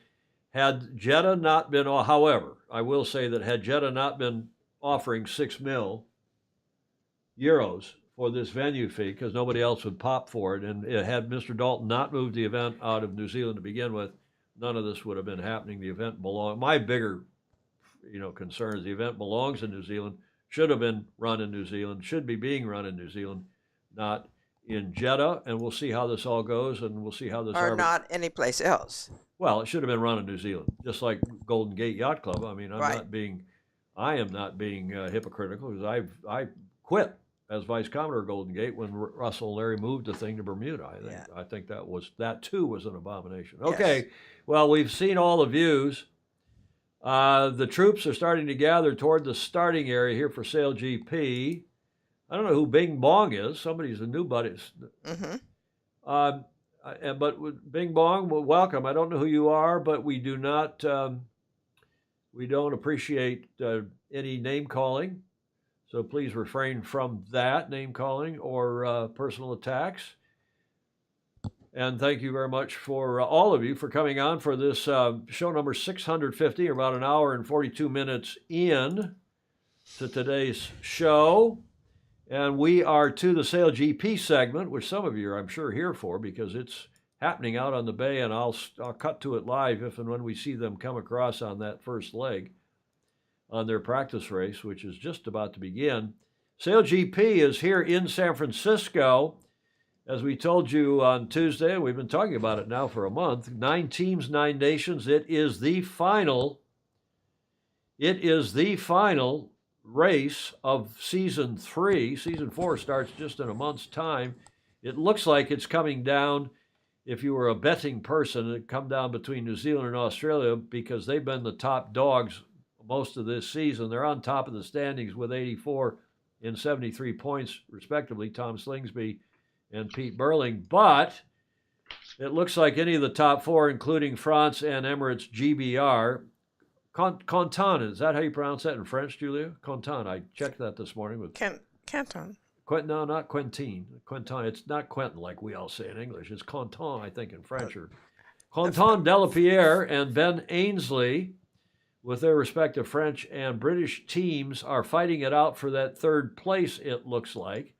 Had Jeddah not been, however, I will say that had Jeddah not been offering €6 million for this venue fee, because nobody else would pop for it, and had Mr. Dalton not moved the event out of New Zealand to begin with, none of this would have been happening. The event belonged. My bigger concern is the event belongs in New Zealand, should have been run in New Zealand, should be being run in New Zealand, not in Jeddah. And we'll see how this all goes, and we'll see how this... Or not anyplace else. Well, it should have been run in New Zealand, just like Golden Gate Yacht Club. I mean, I am not being hypocritical, because I quit as Vice Commodore of Golden Gate when Russell and Larry moved the thing to Bermuda. I think that too was an abomination. Okay, yes. Well, we've seen all the views. The troops are starting to gather toward the starting area here for Sail GP. I don't know who Bing Bong is. Somebody's a new buddy. Mm-hmm. But Bing Bong, well, welcome. I don't know who you are, but we do not. We don't appreciate any name calling, so please refrain from that name calling or personal attacks. And thank you very much for all of you for coming on for this show number 650, about an hour and 42 minutes in to today's show. And we are to the Sail GP segment, which some of you are, I'm sure, here for, because it's happening out on the bay, and I'll cut to it live if and when we see them come across on that first leg on their practice race, which is just about to begin. Sail GP is here in San Francisco. As we told you on Tuesday, we've been talking about it now for a month. 9 teams, 9 nations. It is the final race of season 3. Season 4 starts just in a month's time. It looks like it's coming down, if you were a betting person, it'd come down between New Zealand and Australia, because they've been the top dogs most of this season. They're on top of the standings with 84 and 73 points, respectively, Tom Slingsby and Pete Burling. But it looks like any of the top 4, including France and Emirates GBR. Canton, is that how you pronounce that in French, Julia? Canton. I checked that this morning with Canton. No, not Quentin. Quentin. It's not Quentin like we all say in English. It's Canton, I think, in French. Or Canton Delapierre and Ben Ainsley, with their respective French and British teams, are fighting it out for that 3rd place, it looks like.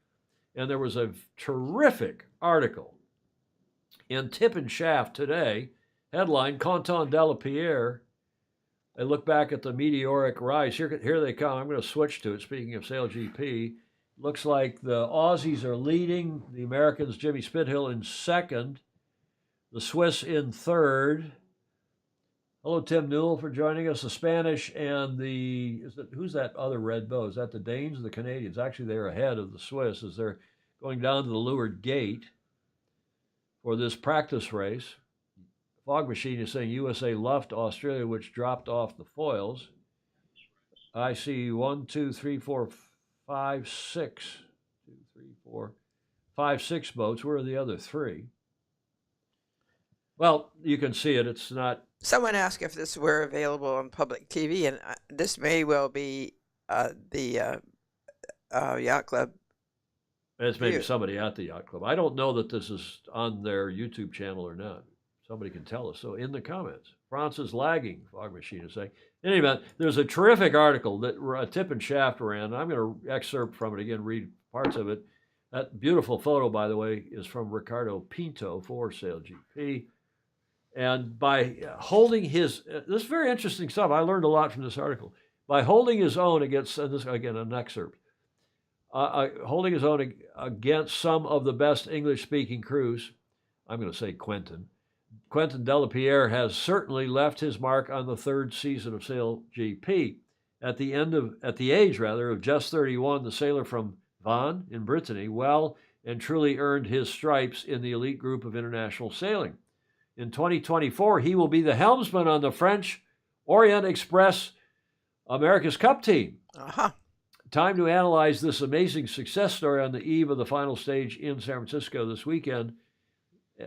And there was a terrific article in Tip and Shaft today, headline, Canton Delapierre. I look back at the meteoric rise. Here they come. I'm going to switch to it, speaking of Sail GP. Looks like the Aussies are leading, the Americans, Jimmy Spithill, in 2nd, the Swiss in 3rd. Hello, Tim Newell, for joining us. The Spanish and who's that other red bow? Is that the Danes or the Canadians? Actually, they're ahead of the Swiss as they're going down to the leeward gate for this practice race. Fog Machine is saying USA left Australia, which dropped off the foils. I see 1, 2, 3, 4, 5, 6. 2, 3, 4, 5, 6 boats. Where are the other 3? Well, you can see it. It's not. Someone asked if this were available on public TV, and this may well be the yacht club. It's maybe somebody at the yacht club. I don't know that this is on their YouTube channel or not. Somebody can tell us. So in the comments, France is lagging, Fog Machine is saying. In any event, there's a terrific article that Tip and Shaft ran. I'm going to excerpt from it again, read parts of it. That beautiful photo, by the way, is from Ricardo Pinto for Sail GP. And by holding his, this is very interesting stuff. I learned a lot from this article. By holding his own against, and this again, an excerpt, holding his own against some of the best English-speaking crews, I'm going to say Quentin Delapierre has certainly left his mark on the third season of Sail GP. At the age of just 31, the sailor from Vannes in Brittany well and truly earned his stripes in the elite group of international sailing. In 2024, he will be the helmsman on the French Orient Express America's Cup team. Time to analyze this amazing success story on the eve of the final stage in San Francisco this weekend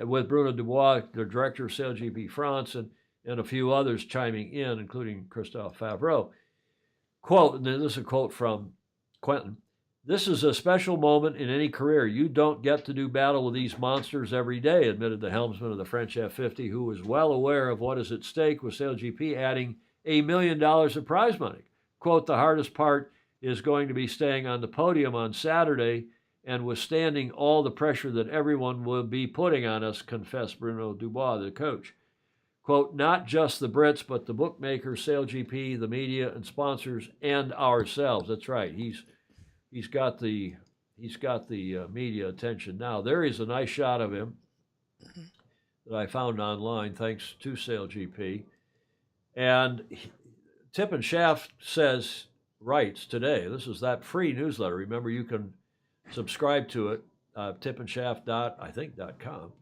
with Bruno Dubois, the director of Sail GP France, and a few others chiming in, including Christophe Favreau. Quote, and this is a quote from Quentin, "This is a special moment in any career. You don't get to do battle with these monsters every day," admitted the helmsman of the French F-50, who was well aware of what is at stake with Sail GP adding $1 million of prize money. Quote, "The hardest part is going to be staying on the podium on Saturday and withstanding all the pressure that everyone will be putting on us," confessed Bruno Dubois, the coach. Quote, "Not just the Brits, but the bookmakers, Sail GP, the media and sponsors, and ourselves." That's right. He's got the media attention now. There is a nice shot of him that I found online, thanks to Sail GP. And Tip and Shaft writes today, this is that free newsletter. Remember, you can subscribe to it, tipandshaft.com.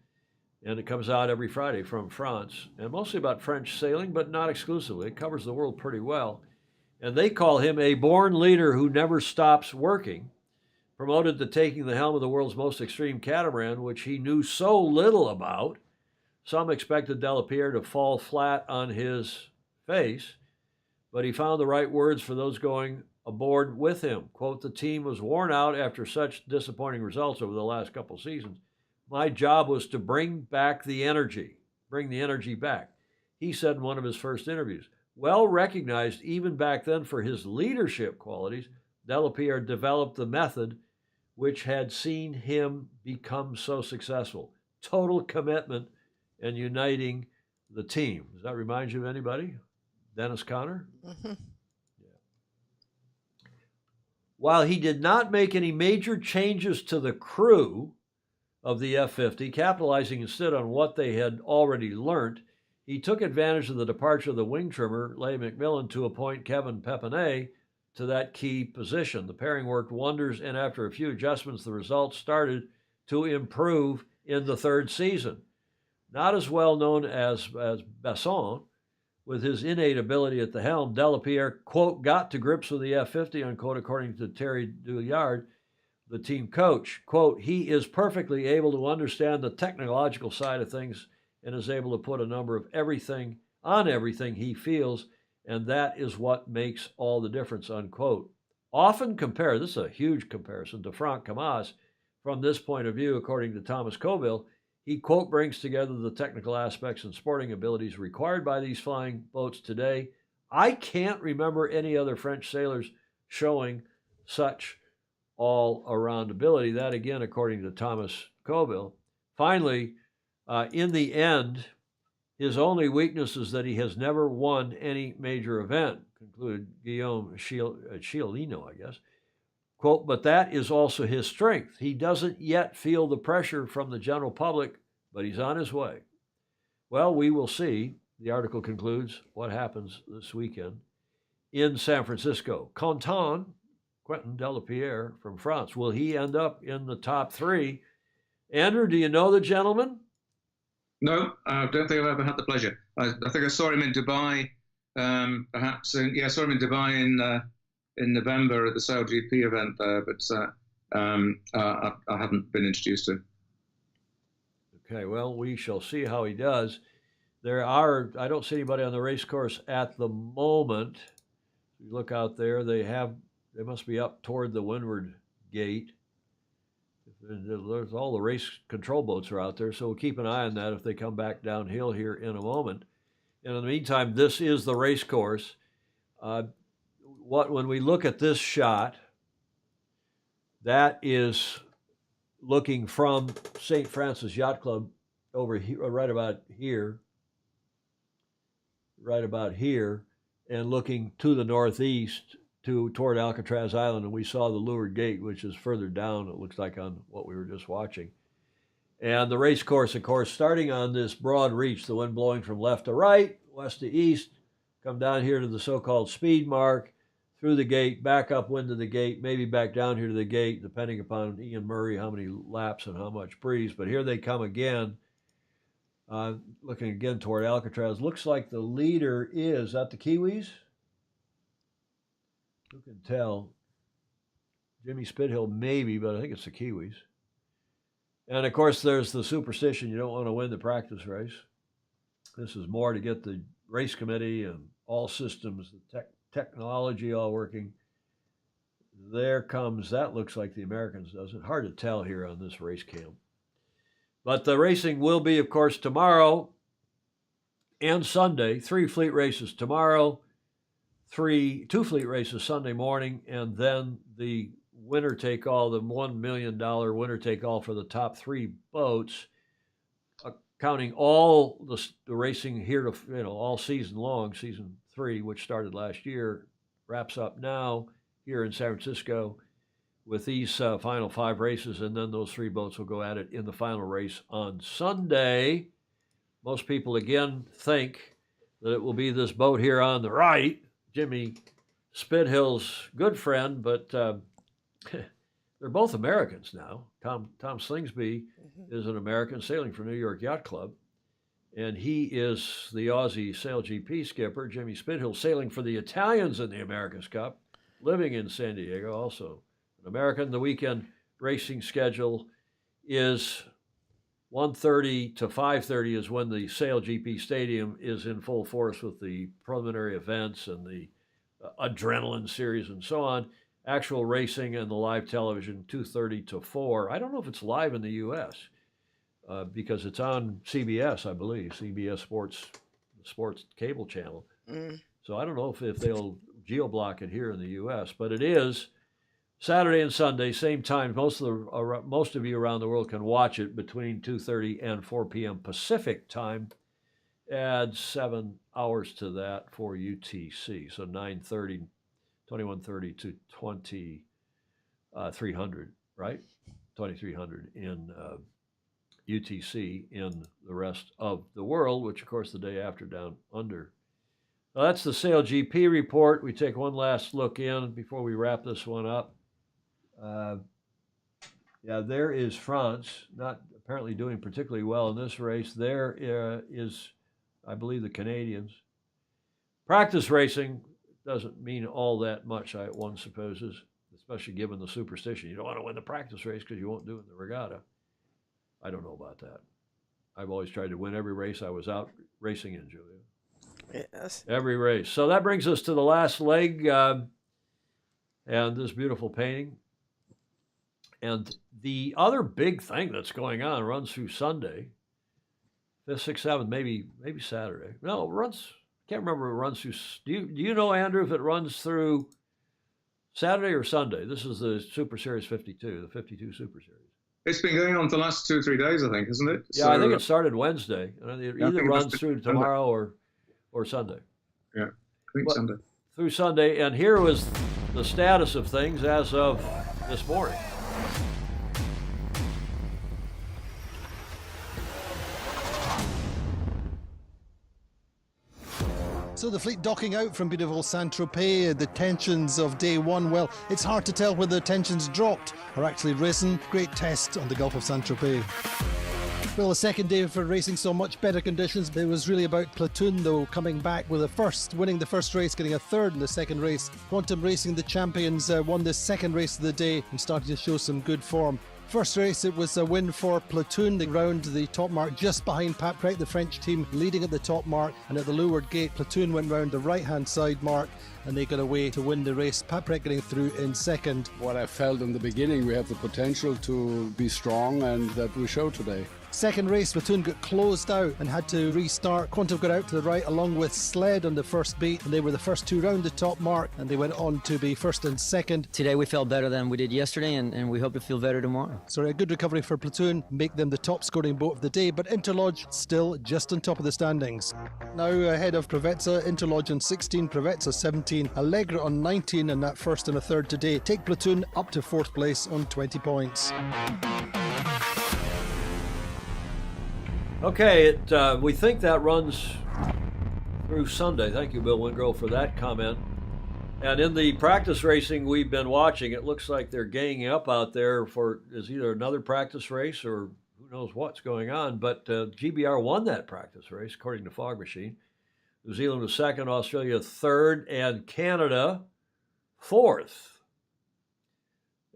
And it comes out every Friday from France, and mostly about French sailing, but not exclusively. It covers the world pretty well. And they call him a born leader who never stops working, promoted to taking the helm of the world's most extreme catamaran, which he knew so little about. Some expected Delapierre to fall flat on his face, but he found the right words for those going aboard with him. Quote, "The team was worn out after such disappointing results over the last couple seasons. My job was to bring the energy back," he said in one of his first interviews. Well recognized even back then for his leadership qualities, Delapierre developed the method which had seen him become so successful. Total commitment and uniting the team. Does that remind you of anybody? Dennis Conner? Mm-hmm. Yeah. While he did not make any major changes to the crew of the F-50, capitalizing instead on what they had already learned, he took advantage of the departure of the wing trimmer, Leigh McMillan, to appoint Kevin Pepinet to that key position. The pairing worked wonders, and after a few adjustments, the results started to improve in the third season. Not as well known as Besson, with his innate ability at the helm, Delapierre, quote, "got to grips with the F-50," unquote, according to Terry Douillard, the team coach. Quote, "He is perfectly able to understand the technological side of things and is able to put a number of everything he feels, and that is what makes all the difference," unquote. Often compared, this is a huge comparison, to Franck Camas. From this point of view, according to Thomas Colville, he, quote, "brings together the technical aspects and sporting abilities required by these flying boats today. I can't remember any other French sailors showing such all-around ability." That, again, according to Thomas Colville. Finally, in the end, his only weakness is that he has never won any major event, concluded Guillaume Chiolino, I guess. Quote, "But that is also his strength. He doesn't yet feel the pressure from the general public, but he's on his way." Well, we will see, the article concludes, what happens this weekend in San Francisco. Quentin Delapierre from France, will he end up in the top three? Andrew, do you know the gentleman? No, I don't think I've ever had the pleasure. I think I saw him in Dubai, perhaps. I saw him in Dubai in November at the Sail GP event there, but I haven't been introduced to him. Okay, well, we shall see how he does. I don't see anybody on the race course at the moment. You look out there, they must be up toward the windward gate. There's all the race control boats are out there, so we'll keep an eye on that if they come back downhill here in a moment. And in the meantime, this is the race course. When we look at this shot, that is looking from St. Francis Yacht Club over here, right about here, and looking to the northeast toward Alcatraz Island, and we saw the leeward gate, which is further down, it looks like, on what we were just watching. And the race course, of course, starting on this broad reach, the wind blowing from left to right, west to east, come down here to the so-called speed mark, through the gate, back upwind to the gate, maybe back down here to the gate, depending upon Ian Murray, how many laps and how much breeze. But here they come again, looking again toward Alcatraz. Looks like the leader is that the Kiwis? Who can tell? Jimmy Spithill, maybe, but I think it's the Kiwis. And, of course, there's the superstition you don't want to win the practice race. This is more to get the race committee and all systems, the technology all working. There comes, that looks like the Americans, doesn't it? Hard to tell here on this race cam. But the racing will be, of course, tomorrow and Sunday. 3 fleet races tomorrow, 2 fleet races Sunday morning, and then the winner take all, the $1 million winner take all for the top 3 boats, counting all the racing here to, all season long. Season 3, which started last year, wraps up now here in San Francisco with these final 5 races, and then those 3 boats will go at it in the final race on Sunday. Most people, again, think that it will be this boat here on the right, Jimmy Spithill's good friend, but they're both Americans now. Tom Slingsby is an American sailing for New York Yacht Club, and he is the Aussie Sail GP skipper. Jimmy Spithill sailing for the Italians in the America's Cup, living in San Diego, also an American. The weekend racing schedule is 1:30 to 5:30 is when the Sail GP Stadium is in full force with the preliminary events and the adrenaline series and so on. Actual racing and the live television, 2:30 to 4. I don't know if it's live in the U.S. Because it's on CBS, I believe, CBS Sports cable channel. So I don't know if they'll geo-block it here in the U.S., but it is Saturday and Sunday, same time. Most of you around the world can watch it between 2:30 and 4 p.m. Pacific time. Add 7 hours to that for UTC, so 9:30, 21:30 to 2300, right? 2300 in UTC in the rest of the world, which of course the day after down under. Now, that's the Sail GP report. We take one last look in before we wrap this one up. Yeah, there is France, not apparently doing particularly well in this race. There is, I believe, the Canadians. Practice racing doesn't mean all that much, one supposes, especially given the superstition. You don't want to win the practice race because you won't do it in the regatta. I don't know about that. I've always tried to win every race I was out racing in, Julia. Yes. Every race. So that brings us to the last leg and this beautiful painting. And the other big thing that's going on runs through Sunday, 5th, 6th, 7th, maybe Saturday. No, it runs, can't remember if it runs through. Do you know, Andrew, if it runs through Saturday or Sunday? This is the Super Series 52, the 52 Super Series. It's been going on for the last 2 or 3 days, I think, hasn't it? Yeah, so, I think it started Wednesday. And it either runs through tomorrow or Sunday. Yeah, I think Sunday. Through Sunday. And here was the status of things as of this morning. So the fleet docking out from beautiful Saint-Tropez, the tensions of day 1, well, it's hard to tell whether the tensions dropped or actually risen. Great test on the Gulf of Saint-Tropez. Well, the second day for racing saw much better conditions. It was really about platoon, though, coming back with winning the first race, getting a third in the second race. Quantum Racing, the champions, won the second race of the day and starting to show some good form. First race, it was a win for Platoon. They round the top mark just behind Pat Craig, the French team leading at the top mark. And at the leeward gate, Platoon went round the right-hand side mark and they got away to win the race. Pat Craig getting through in second. What I felt in the beginning, we have the potential to be strong, and that we show today. Second race, Platoon got closed out and had to restart. Quantum got out to the right along with Sled on the first beat, and they were the first two round the top mark, and they went on to be first and second. Today we felt better than we did yesterday, and we hope to feel better tomorrow. So a good recovery for Platoon, make them the top scoring boat of the day, but Interlodge still just on top of the standings. Now ahead of Provezza, Interlodge on 16, Provezza 17, Allegra on 19, and that first and a third today take Platoon up to fourth place on 20 points. Okay, we think that runs through Sunday. Thank you, Bill Wingrove, for that comment. And in the practice racing we've been watching, it looks like they're ganging up out there for is either another practice race or who knows what's going on. But GBR won that practice race, according to Fog Machine. New Zealand was second, Australia third, and Canada fourth.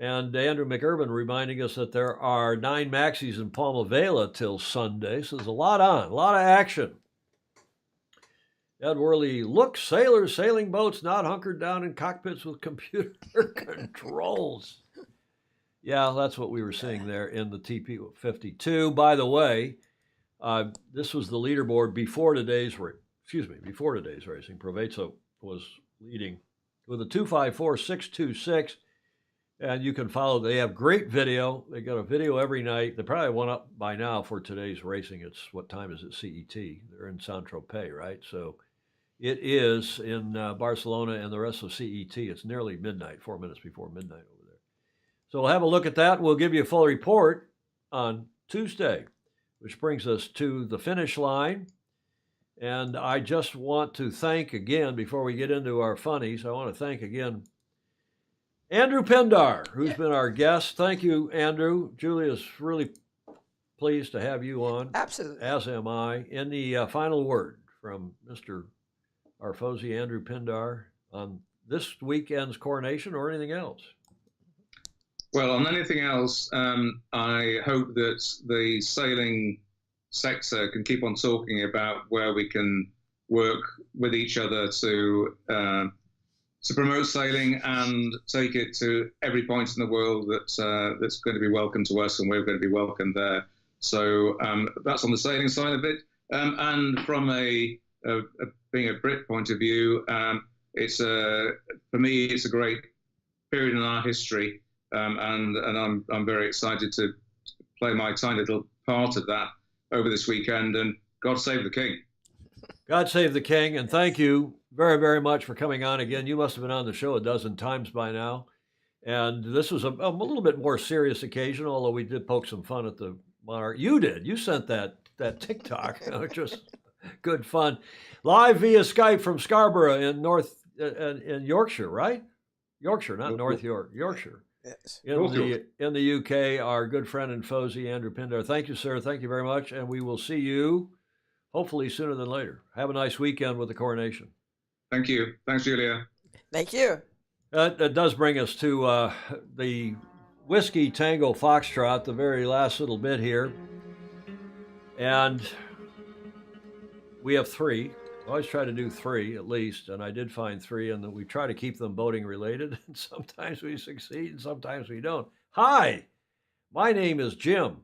And Andrew McIrvin reminding us that there are 9 maxis in Palma Vela till Sunday. So there's a lot on, a lot of action. Ed Worley, look, sailors, sailing boats not hunkered down in cockpits with computer controls. Yeah, that's what we were seeing there in the TP52. By the way, this was the leaderboard before today's racing. Provezza was leading with a 254.626. And you can follow. They have great video. They got a video every night. They probably went up by now for today's racing. It's what time is it? CET. They're in Saint-Tropez, right? So it is in Barcelona and the rest of CET. It's nearly midnight, 4 minutes before midnight over there. So we'll have a look at that. We'll give you a full report on Tuesday, which brings us to the finish line. And I just want to thank again, before we get into our funnies, I want to thank again Andrew Pindar, who's been our guest. Thank you, Andrew. Julia's really pleased to have you on. Absolutely. As am I. In the final word from Mr. Arfosi, Andrew Pindar, on this weekend's coronation or anything else? Well, on anything else, I hope that the sailing sector can keep on talking about where we can work with each other to promote sailing and take it to every point in the world that's going to be welcome to us, and we're going to be welcome there. So that's on the sailing side of it. And from a being a Brit point of view, for me it's a great period in our history, and I'm very excited to play my tiny little part of that over this weekend. And God save the King. God save the King, and thank you very, very much for coming on again. You must have been on the show a dozen times by now. And this was a little bit more serious occasion, although we did poke some fun at the Monarch. You did. You sent that TikTok, which was good fun. Live via Skype from Scarborough in Yorkshire, right? Yorkshire, not North York. Yorkshire. Yes. In the UK, our good friend and Fozy, Andrew Pindar. Thank you, sir. Thank you very much. And we will see you hopefully sooner than later. Have a nice weekend with the coronation. Thank you. Thanks, Julia. Thank you. That does bring us to the Whiskey Tango Foxtrot, the very last little bit here. And we have 3. I always try to do 3 at least, and I did find 3, and we try to keep them boating related. And sometimes we succeed, and sometimes we don't. Hi, my name is Jim,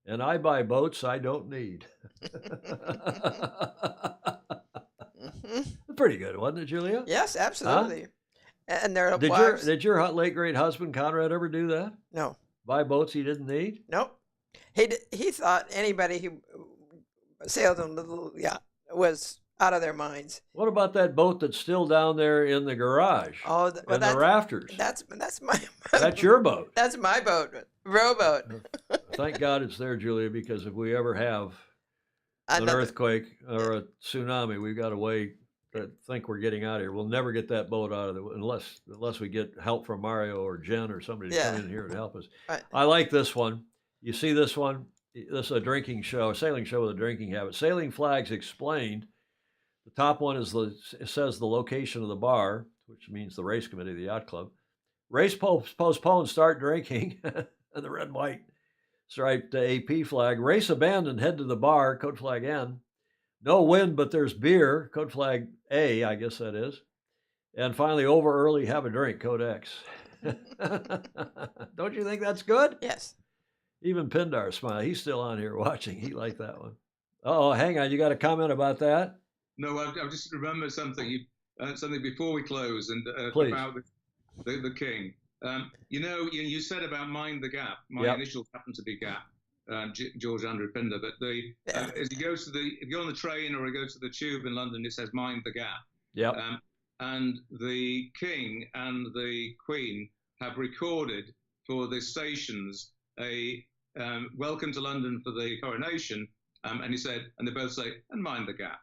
and I buy boats I don't need. Pretty good, wasn't it, Julia? Yes, absolutely. Huh? And there did your late great husband Conrad ever do that? No. Buy boats he didn't need? Nope. He thought anybody who sailed on the yacht was out of their minds. What about that boat that's still down there in the garage? Oh, well, the rafters. That's my. That's your boat. That's my boat, rowboat. Thank God it's there, Julia, because if we ever have an earthquake or a tsunami, we've got a way to think we're getting out of here. We'll never get that boat out of there unless we get help from Mario or Jen or somebody to come in here to help us. Right. I like this one. You see this one? This is a drinking show, a sailing show with a drinking habit. Sailing Flags Explained. The top one it says the location of the bar, which means the race committee of the yacht club. Race postponed, start drinking. and the red and white striped AP flag. Race abandoned, head to the bar, code flag N. No wind, but there's beer, code flag A, I guess that is. And finally, over early, have a drink, code X. Don't you think that's good? Yes. Even Pindar smiled. He's still on here watching. He liked that one. Oh, hang on. You got a comment about that? No, I just remembered something. Something before we close, and about the king. You said about mind the gap. My initials happen to be Gap, George Andrew Pindar. But as you go to if you go on the train or you go to the tube in London, it says mind the gap. Yep. And the king and the queen have recorded for the stations a welcome to London for the coronation. And he said, and they both say, and mind the gap.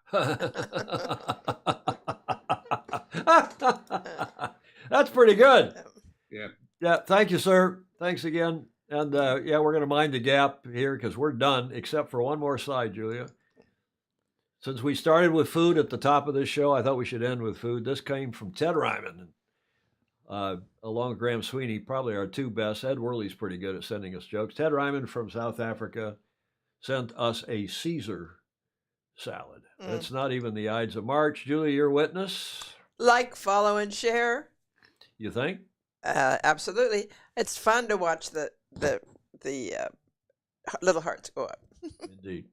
That's pretty good. Yeah. Yeah. Thank you, sir. Thanks again. And we're going to mind the gap here because we're done, except for one more slide, Julia. Since we started with food at the top of this show, I thought we should end with food. This came from Ted Ryman, along with Graham Sweeney, probably our two best. Ed Worley's pretty good at sending us jokes. Ted Ryman from South Africa sent us a Caesar salad. It's not even the Ides of March. Julia, your witness. Like, follow, and share. You think? Absolutely. It's fun to watch the little hearts go up. Indeed.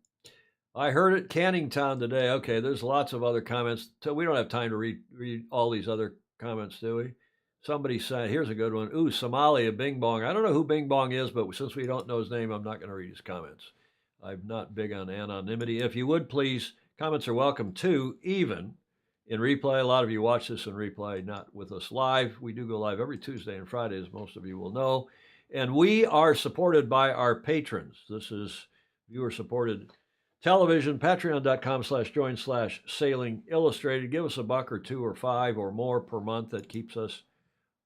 I heard it Canning Town today. Okay, there's lots of other comments. So we don't have time to read all these other comments, do we? Somebody said, here's a good one. Ooh, Somalia, Bing Bong. I don't know who Bing Bong is, but since we don't know his name, I'm not going to read his comments. I'm not big on anonymity. If you would, please, comments are welcome too, even in replay. A lot of you watch this in replay, not with us live. We do go live every Tuesday and Friday, as most of you will know. And we are supported by our patrons. This is viewer-supported television, patreon.com/join/sailing illustrated. Give us $1 or $2 or $5 or more per month. That keeps us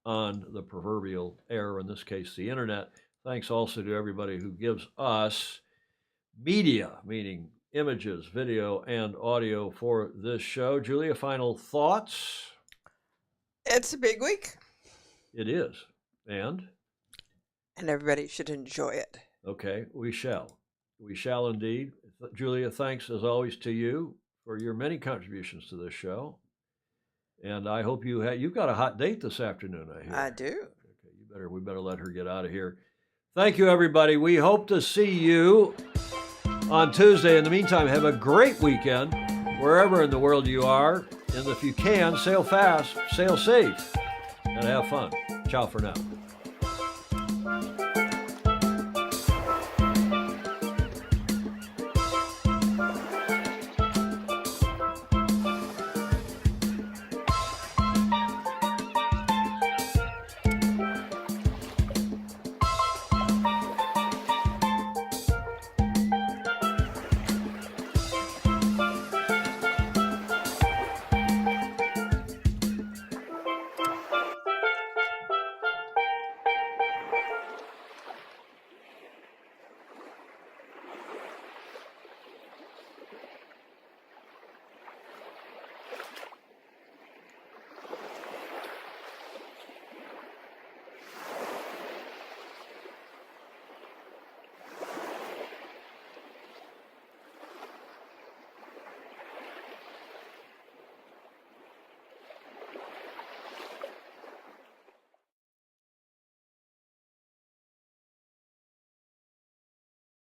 on the proverbial air, in this case, the internet. Thanks also to everybody who gives us media, meaning images, video, and audio for this show. Julia, final thoughts? It's a big week. It is. And everybody should enjoy it. Okay, we shall. We shall indeed. Julia, thanks as always to you for your many contributions to this show. And I hope you've got a hot date this afternoon, I hear. I do. Okay, we better let her get out of here. Thank you, everybody. We hope to see you on Tuesday. In the meantime, have a great weekend wherever in the world you are. And if you can, sail fast, sail safe, and have fun. Ciao for now.